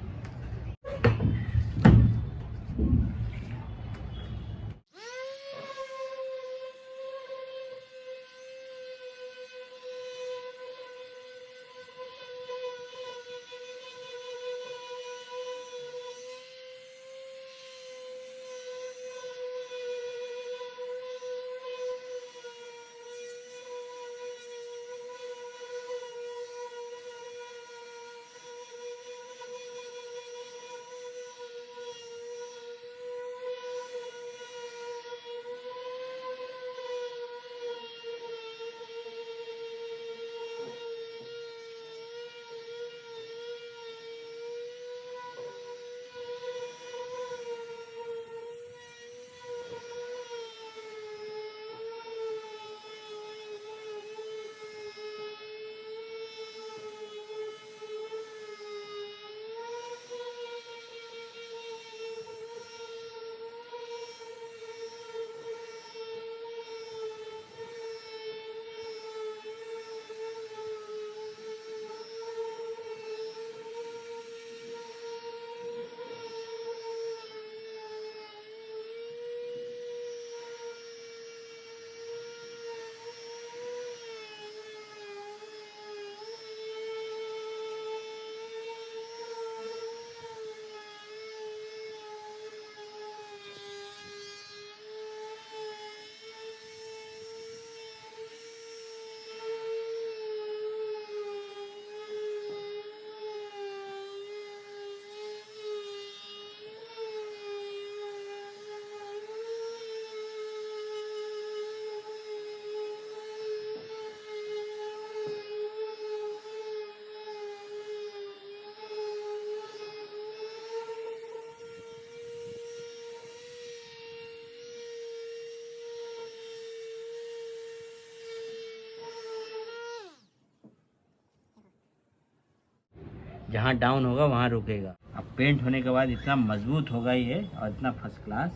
जहाँ डाउन होगा वहाँ रुकेगा। अब पेंट होने के बाद इतना मजबूत होगा ये और इतना फर्स्ट क्लास,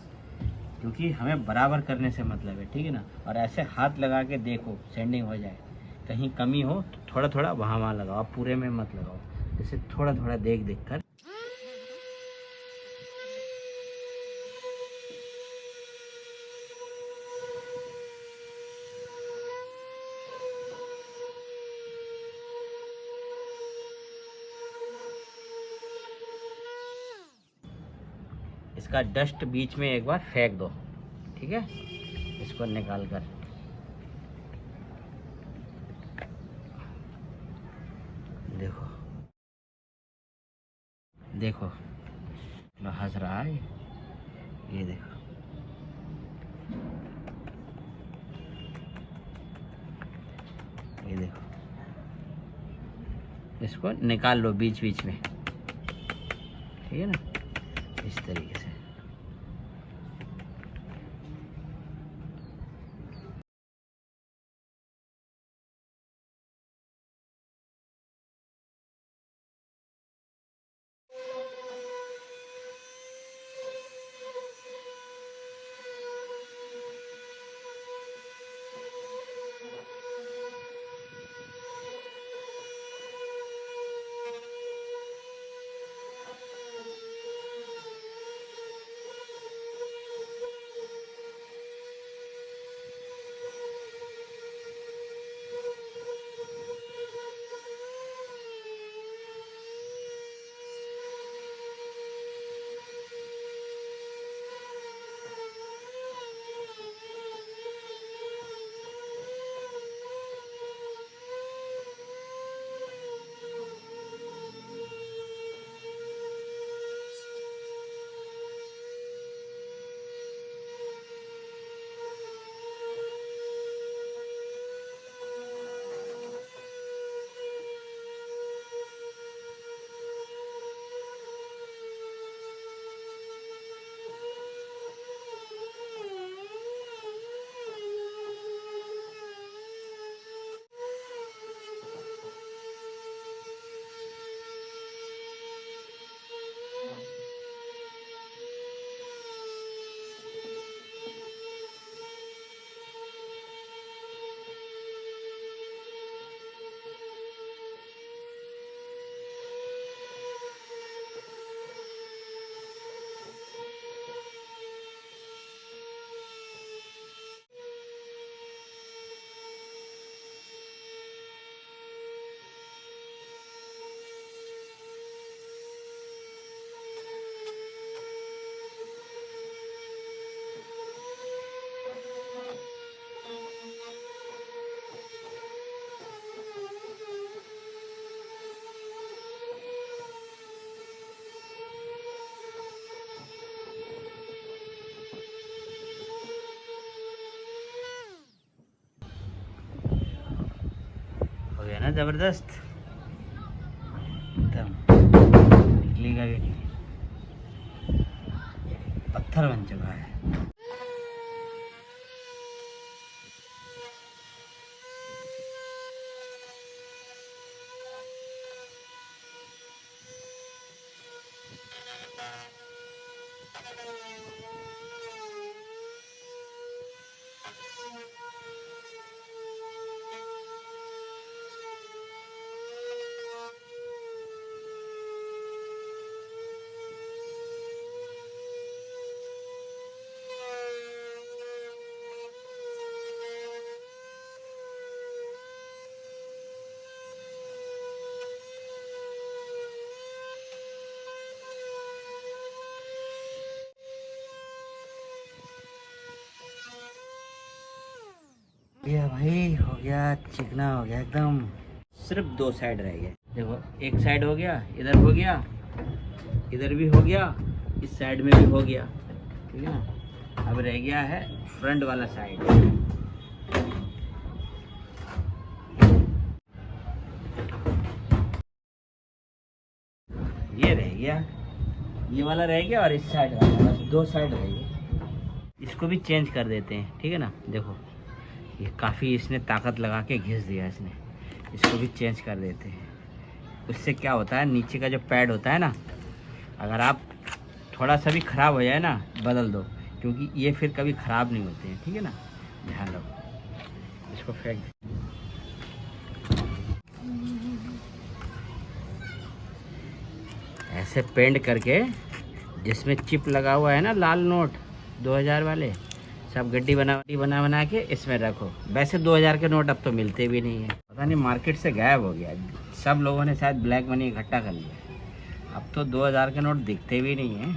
क्योंकि हमें बराबर करने से मतलब है, ठीक है ना। और ऐसे हाथ लगा के देखो सैंडिंग हो जाए, कहीं कमी हो तो थोड़ा थोड़ा वहाँ वहाँ लगाओ, आप पूरे में मत लगाओ, जैसे थोड़ा थोड़ा देख देख कर। इसका डस्ट बीच में एक बार फेंक दो, ठीक है। इसको निकाल कर देखो, देखो हंस रहा है ये देखो। ये देखो, इसको निकाल लो बीच बीच में, ठीक है ना, इस तरीके से। हो गया ना जबरदस्त, एकदम निकलेगा भी नहीं, पत्थर बन चुका है। गया भाई, हो गया, चिकना हो गया एकदम। सिर्फ 2 साइड रह गए, देखो एक साइड हो गया, इधर हो गया, इधर भी हो गया, इस साइड में भी हो गया, ठीक है ना। अब रह गया है फ्रंट वाला साइड, ये रह गया, ये वाला रह गया और इस साइड वाला, बस 2 साइड रह गए। इसको भी चेंज कर देते हैं, ठीक है ना। देखो ये काफ़ी इसने ताकत लगा के घिस दिया इसने, इसको भी चेंज कर देते हैं। उससे क्या होता है, नीचे का जो पैड होता है ना, अगर आप थोड़ा सा भी ख़राब हो जाए ना, बदल दो, क्योंकि ये फिर कभी ख़राब नहीं होते हैं, ठीक है ना। ध्यान रखो, इसको फेंक दो। ऐसे पेंट करके, जिसमें चिप लगा हुआ है ना, लाल नोट 2000 वाले, सब गड्डी बना के इसमें रखो। वैसे 2000 के नोट अब तो मिलते भी नहीं है, पता नहीं मार्केट से गायब हो गया, सब लोगों ने शायद ब्लैक मनी इकट्ठा कर लिया। अब तो 2000 के नोट दिखते भी नहीं है।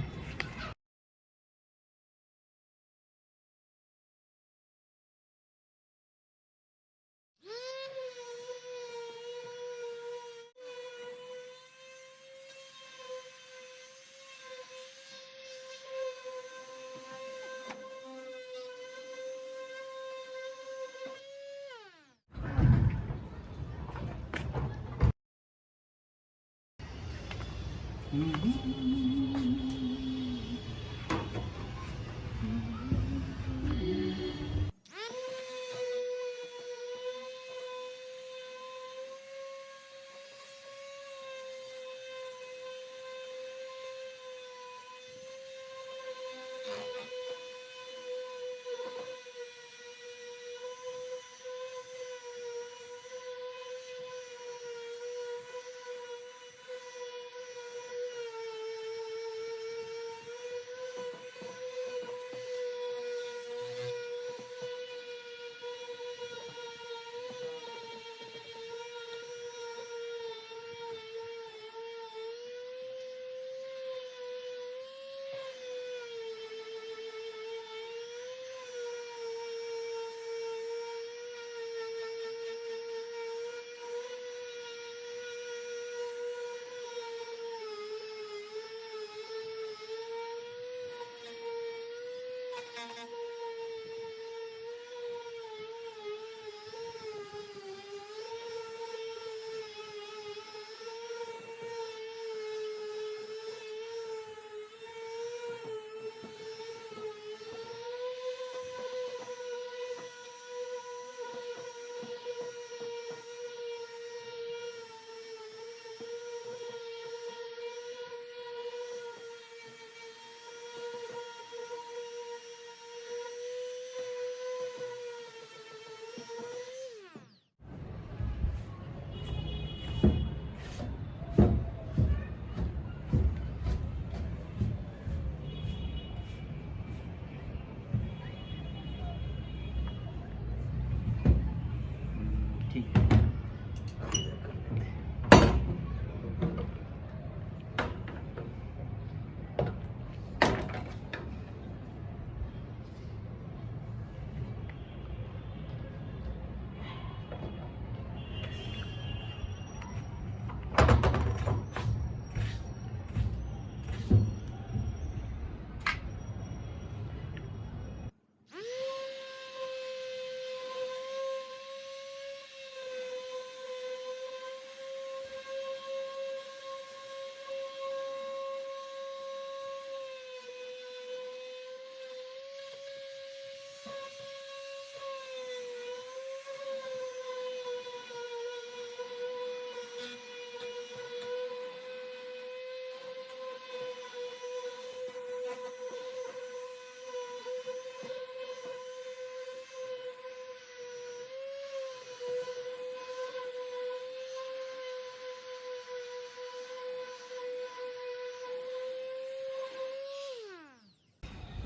ठीक है।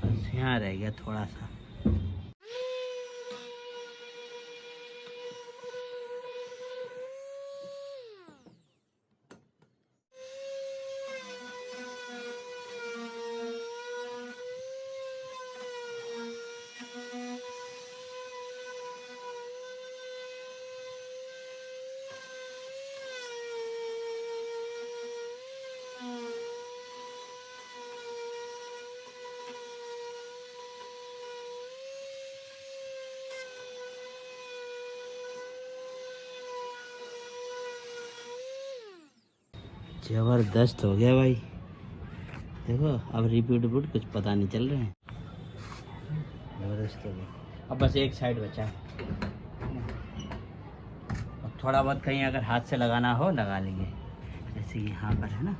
बस यहाँ रह गया थोड़ा सा। जबरदस्त हो गया भाई। देखो अब रिपीट कुछ पता नहीं चल रहे हैं। जबरदस्त हो गया। अब बस एक साइड बचा है। अब थोड़ा बहुत कहीं अगर हाथ से लगाना हो लगा लेंगे, जैसे यहाँ पर है ना।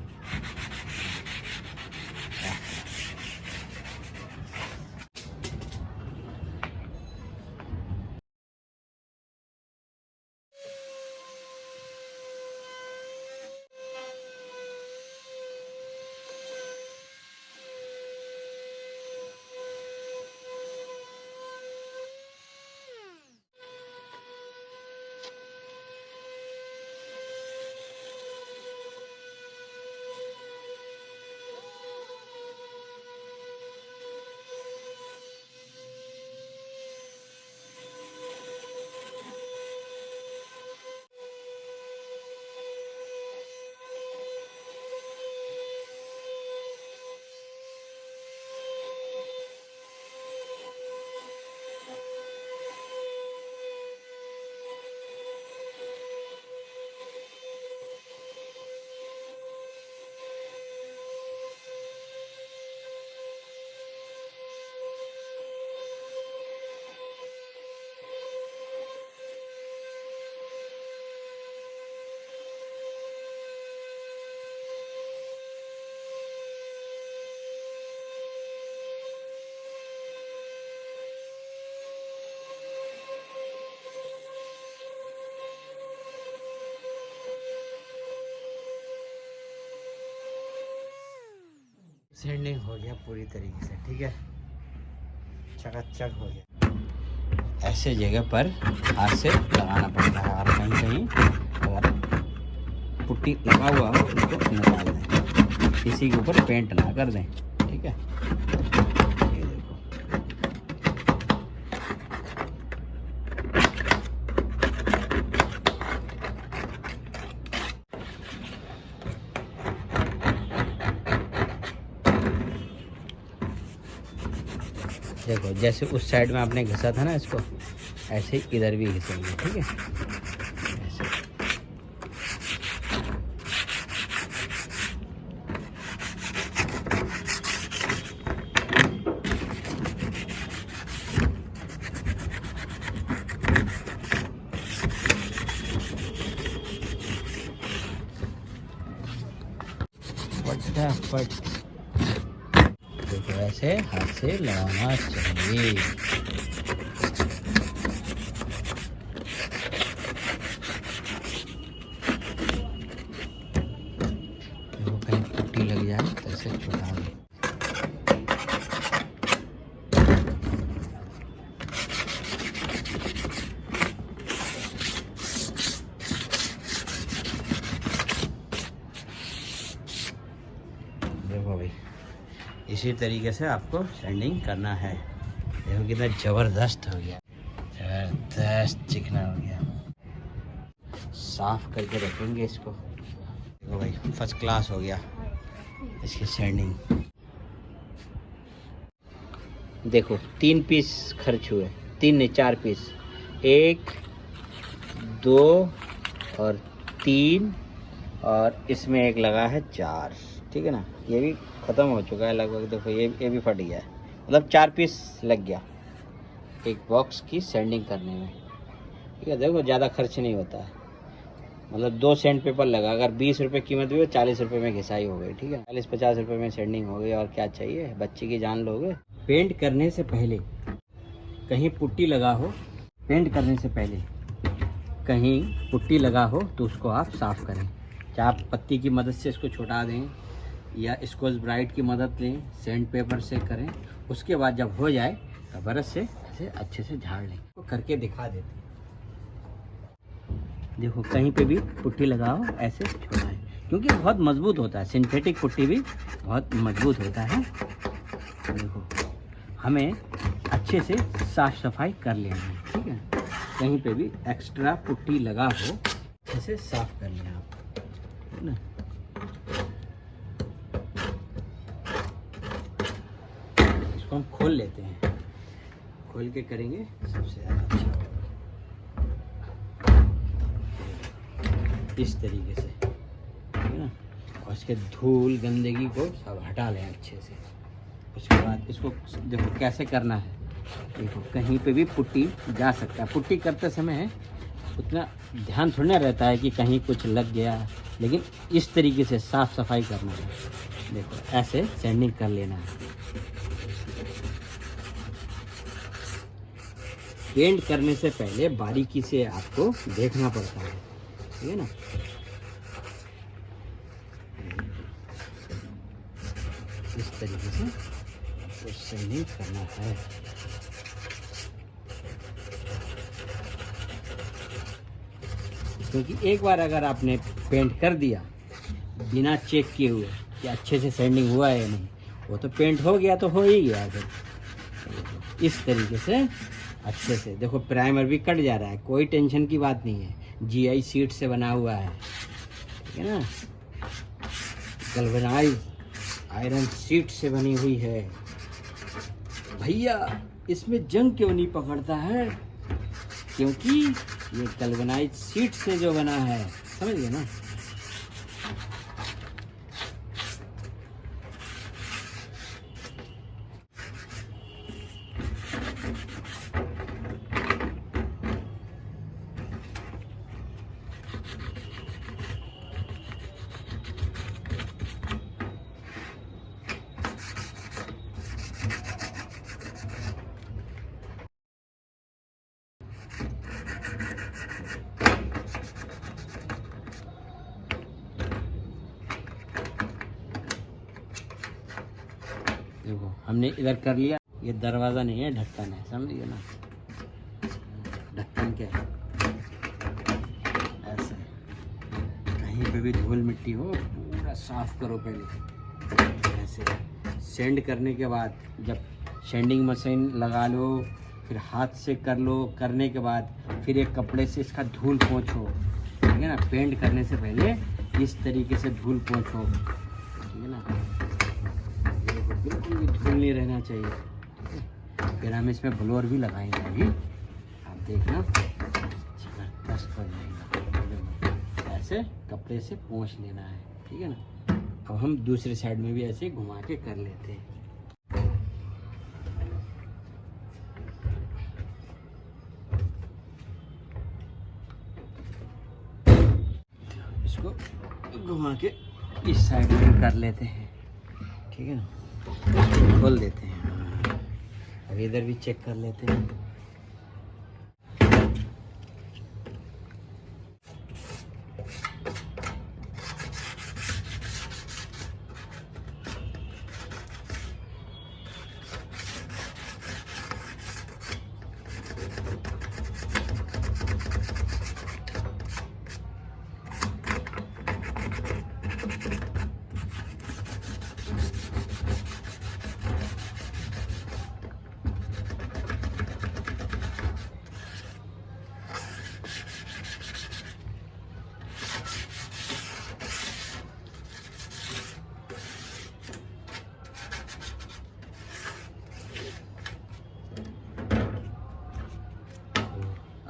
सैंडिंग हो गया पूरी तरीके से, ठीक है, चकाचक हो गया। ऐसे जगह पर हाथ से लगाना पड़ता है और कहीं कहीं अगर पुट्टी लगा हुआ हो उसको निकाल दें, किसी के ऊपर पेंट ना कर दें, ठीक है। ये देखो देखो, जैसे उस साइड में आपने घिसा था ना इसको, ऐसे ही इधर भी घिसेंगे, ठीक है, ऐसे। फटाफट देखो, ऐसे हाथ से लगाना चाहिए। देखो कहीं पुट्टी लग जाए तो ऐसे छुटा दो। देखो भाई, इसी तरीके से आपको सैंडिंग करना है। देखो कितना ज़बरदस्त हो गया, ज़बरदस्त चिकना हो गया। साफ करके रखेंगे इसको। देखो भाई, फर्स्ट क्लास हो गया इसकी सैंडिंग। देखो 3 पीस खर्च हुए, 3 नहीं 4 पीस, 1 2 और 3 और इसमें एक लगा है 4, ठीक है ना। ये भी ख़त्म हो चुका है लगभग। देखो ये भी फट गया है, मतलब 4 पीस लग गया एक बॉक्स की सैंडिंग करने में, ठीक है। देखो ज़्यादा खर्च नहीं होता है, मतलब 2 सैंड पेपर लगा, अगर 20 रुपये कीमत भी हो, 40 रुपये में घिसाई हो गई, ठीक है। 40-50 रुपये में सैंडिंग हो गई, और क्या चाहिए, बच्चे की जान लोगे। पेंट करने से पहले कहीं पुट्टी लगा हो, पेंट करने से पहले कहीं पुट्टी लगा हो तो उसको आप साफ़ करें, चाहे आप पत्ती की मदद से इसको छुटा दें या स्कॉच ब्राइट की मदद लें, सैंड पेपर से करें। उसके बाद जब हो जाए तो ब्रश से ऐसे अच्छे से झाड़ लें। तो करके दिखा देते हैं। देखो कहीं पे भी पुट्टी लगाओ, ऐसे छुड़ाएं, क्योंकि बहुत मजबूत होता है, सिंथेटिक पुट्टी भी बहुत मजबूत होता है। देखो हमें अच्छे से साफ सफाई कर लेना है, ठीक है। कहीं पे भी एक्स्ट्रा पुट्टी लगा हो, अच्छे से साफ कर लें आप, है ना। इसको हम खोल लेते हैं, खोल के करेंगे सबसे ज़्यादा अच्छा, इस तरीके से, ठीक है ना। और इसके धूल गंदगी को सब हटा लें अच्छे से। उसके बाद इसको देखो कैसे करना है। देखो कहीं पे भी पुट्टी जा सकता है, पुट्टी करते समय उतना ध्यान थोड़ा रहता है कि कहीं कुछ लग गया, लेकिन इस तरीके से साफ सफाई करना है। देखो ऐसे सैंडिंग कर लेना है। पेंट करने से पहले बारीकी से आपको देखना पड़ता है, ठीक है ना। इस तरीके से तो सैंडिंग करना है। क्योंकि एक बार अगर आपने पेंट कर दिया बिना चेक किए हुए कि अच्छे से सैंडिंग हुआ है या नहीं, वो तो पेंट हो गया तो हो ही गया फिर। इस तरीके से अच्छे से देखो, प्राइमर भी कट जा रहा है, कोई टेंशन की बात नहीं है। जीआई शीट से बना हुआ है, ठीक है ना, गैल्वेनाइज आयरन शीट से बनी हुई है। भैया इसमें जंग क्यों नहीं पकड़ता है, क्योंकि ये गैल्वेनाइज शीट से जो बना है, समझ गए ना। देखो हमने इधर कर लिया, ये दरवाज़ा नहीं है, ढक्कन है, समझिए ना। ढक्कन क्या है, ऐसे कहीं पे भी धूल मिट्टी हो पूरा साफ करो पहले। ऐसे सेंड करने के बाद जब शेंडिंग मशीन लगा लो, फिर हाथ से कर लो, करने के बाद फिर एक कपड़े से इसका धूल पोंछो, ठीक है ना। पेंट करने से पहले इस तरीके से धूल पोंछो, ठीक है ना। देखो बिल्कुल भी धूल नहीं रहना चाहिए, ठीक है। फिर हम इसमें ब्लोअर भी लगाएंगे अभी, आप देखना जबरदस्त बन जाएगा। ऐसे कपड़े से पोंछ लेना है, ठीक है ना। अब हम दूसरे साइड में भी ऐसे घुमा के कर लेते हैं। इसको घुमा के इस साइड में कर लेते हैं, ठीक है ना। इसको खोल देते हैं। अब इधर भी चेक कर लेते हैं।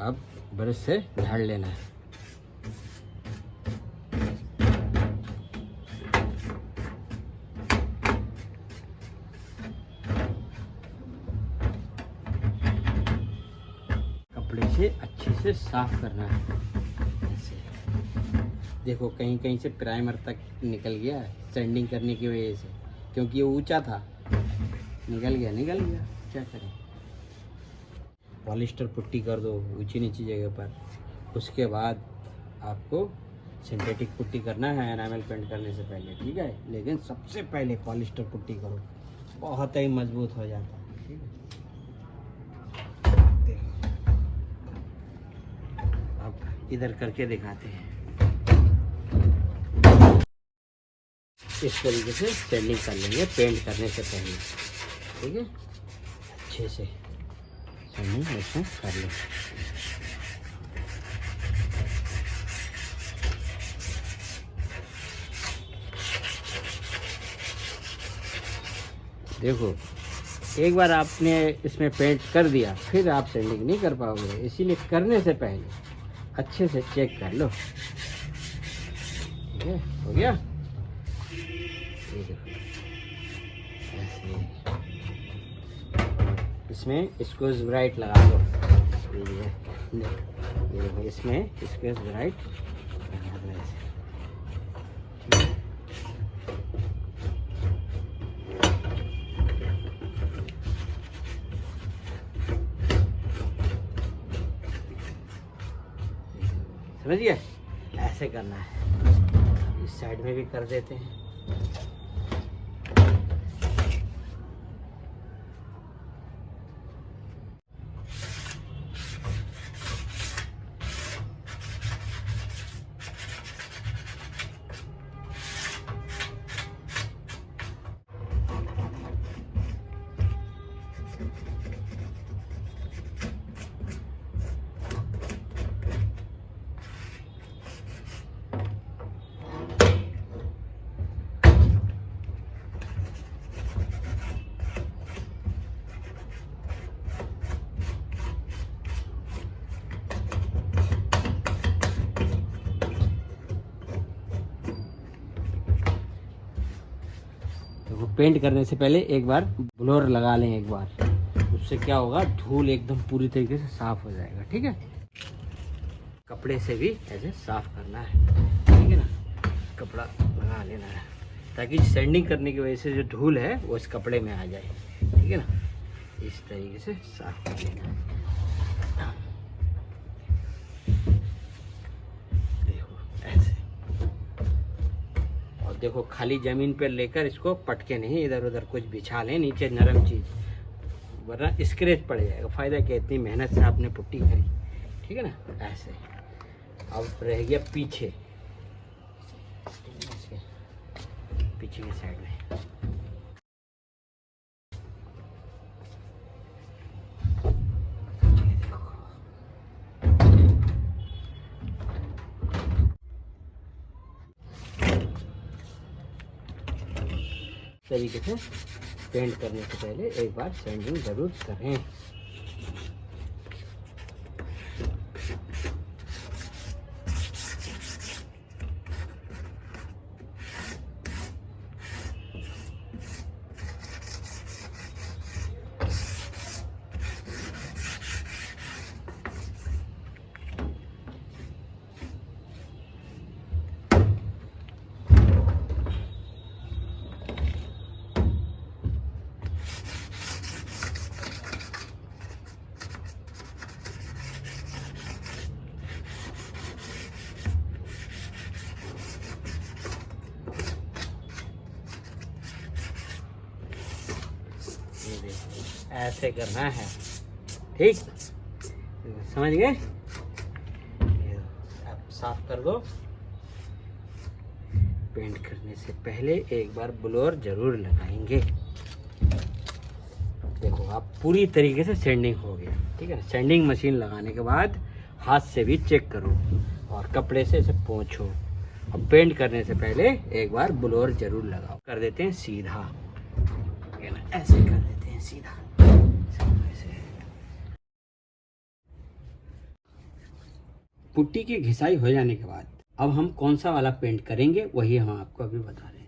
अब ब्रश से झाड़ लेना है। कपड़े से अच्छे से साफ करना है। ऐसे देखो कहीं कहीं से प्राइमर तक निकल गया सैंडिंग करने की वजह से, क्योंकि ये ऊंचा था, निकल गया, क्या करें। पॉलिस्टर पुट्टी कर दो ऊंची नीची जगह पर। उसके बाद आपको सिंथेटिक पुट्टी करना है एनामल पेंट करने से पहले, ठीक है। लेकिन सबसे पहले पॉलिस्टर पुट्टी करो, बहुत ही मजबूत हो जाता है, ठीक है। देखो अब इधर करके दिखाते हैं। इस तरीके से स्टेंडिंग कर लेंगे पेंट करने से पहले, ठीक है। अच्छे से ऐसा कर लो। देखो एक बार आपने इसमें पेंट कर दिया फिर आप सेंडिंग नहीं कर पाओगे, इसीलिए करने से पहले अच्छे से चेक कर लो, ठीक है। हो गया, ये देखो ऐसे इसमें स्क्वीज ब्राइट लगा दो। ये देखो इसमें स्क्वीज ब्राइट लगा दो ऐसे, समझिए ऐसे करना है। इस साइड में भी कर देते हैं। पेंट करने से पहले एक बार ब्लोअर लगा लें एक बार, उससे क्या होगा धूल एकदम पूरी तरीके से साफ हो जाएगा, ठीक है। कपड़े से भी ऐसे साफ करना है, ठीक है ना। कपड़ा लगा लेना है ताकि सैंडिंग करने की वजह से जो धूल है वो इस कपड़े में आ जाए, ठीक है ना। इस तरीके से साफ कर लेना है। देखो ऐसे, और देखो खाली ज़मीन पर लेकर इसको पटके नहीं, इधर उधर कुछ बिछा लें नीचे नरम चीज़, वरना स्क्रैच पड़ जाएगा। फ़ायदा क्या, इतनी मेहनत से आपने पुट्टी करी, ठीक है ना। ऐसे अब रह गया पीछे, पीछे की साइड में तरीके से पेंट करने से पहले एक बार सैंडिंग जरूर करें। ऐसे करना है, ठीक, समझ गए। अब साफ कर दो। पेंट करने से पहले एक बार ब्लोअर जरूर लगाएंगे। देखो आप पूरी तरीके से सैंडिंग हो गया, ठीक है। सैंडिंग मशीन लगाने के बाद हाथ से भी चेक करो और कपड़े से इसे पोंछो। और पेंट करने से पहले एक बार ब्लोअर जरूर लगाओ। कर देते हैं सीधा, ऐसे कर देते हैं सीधा। पुट्टी की घिसाई हो जाने के बाद अब हम कौन सा वाला पेंट करेंगे वही हम आपको अभी बता रहे हैं।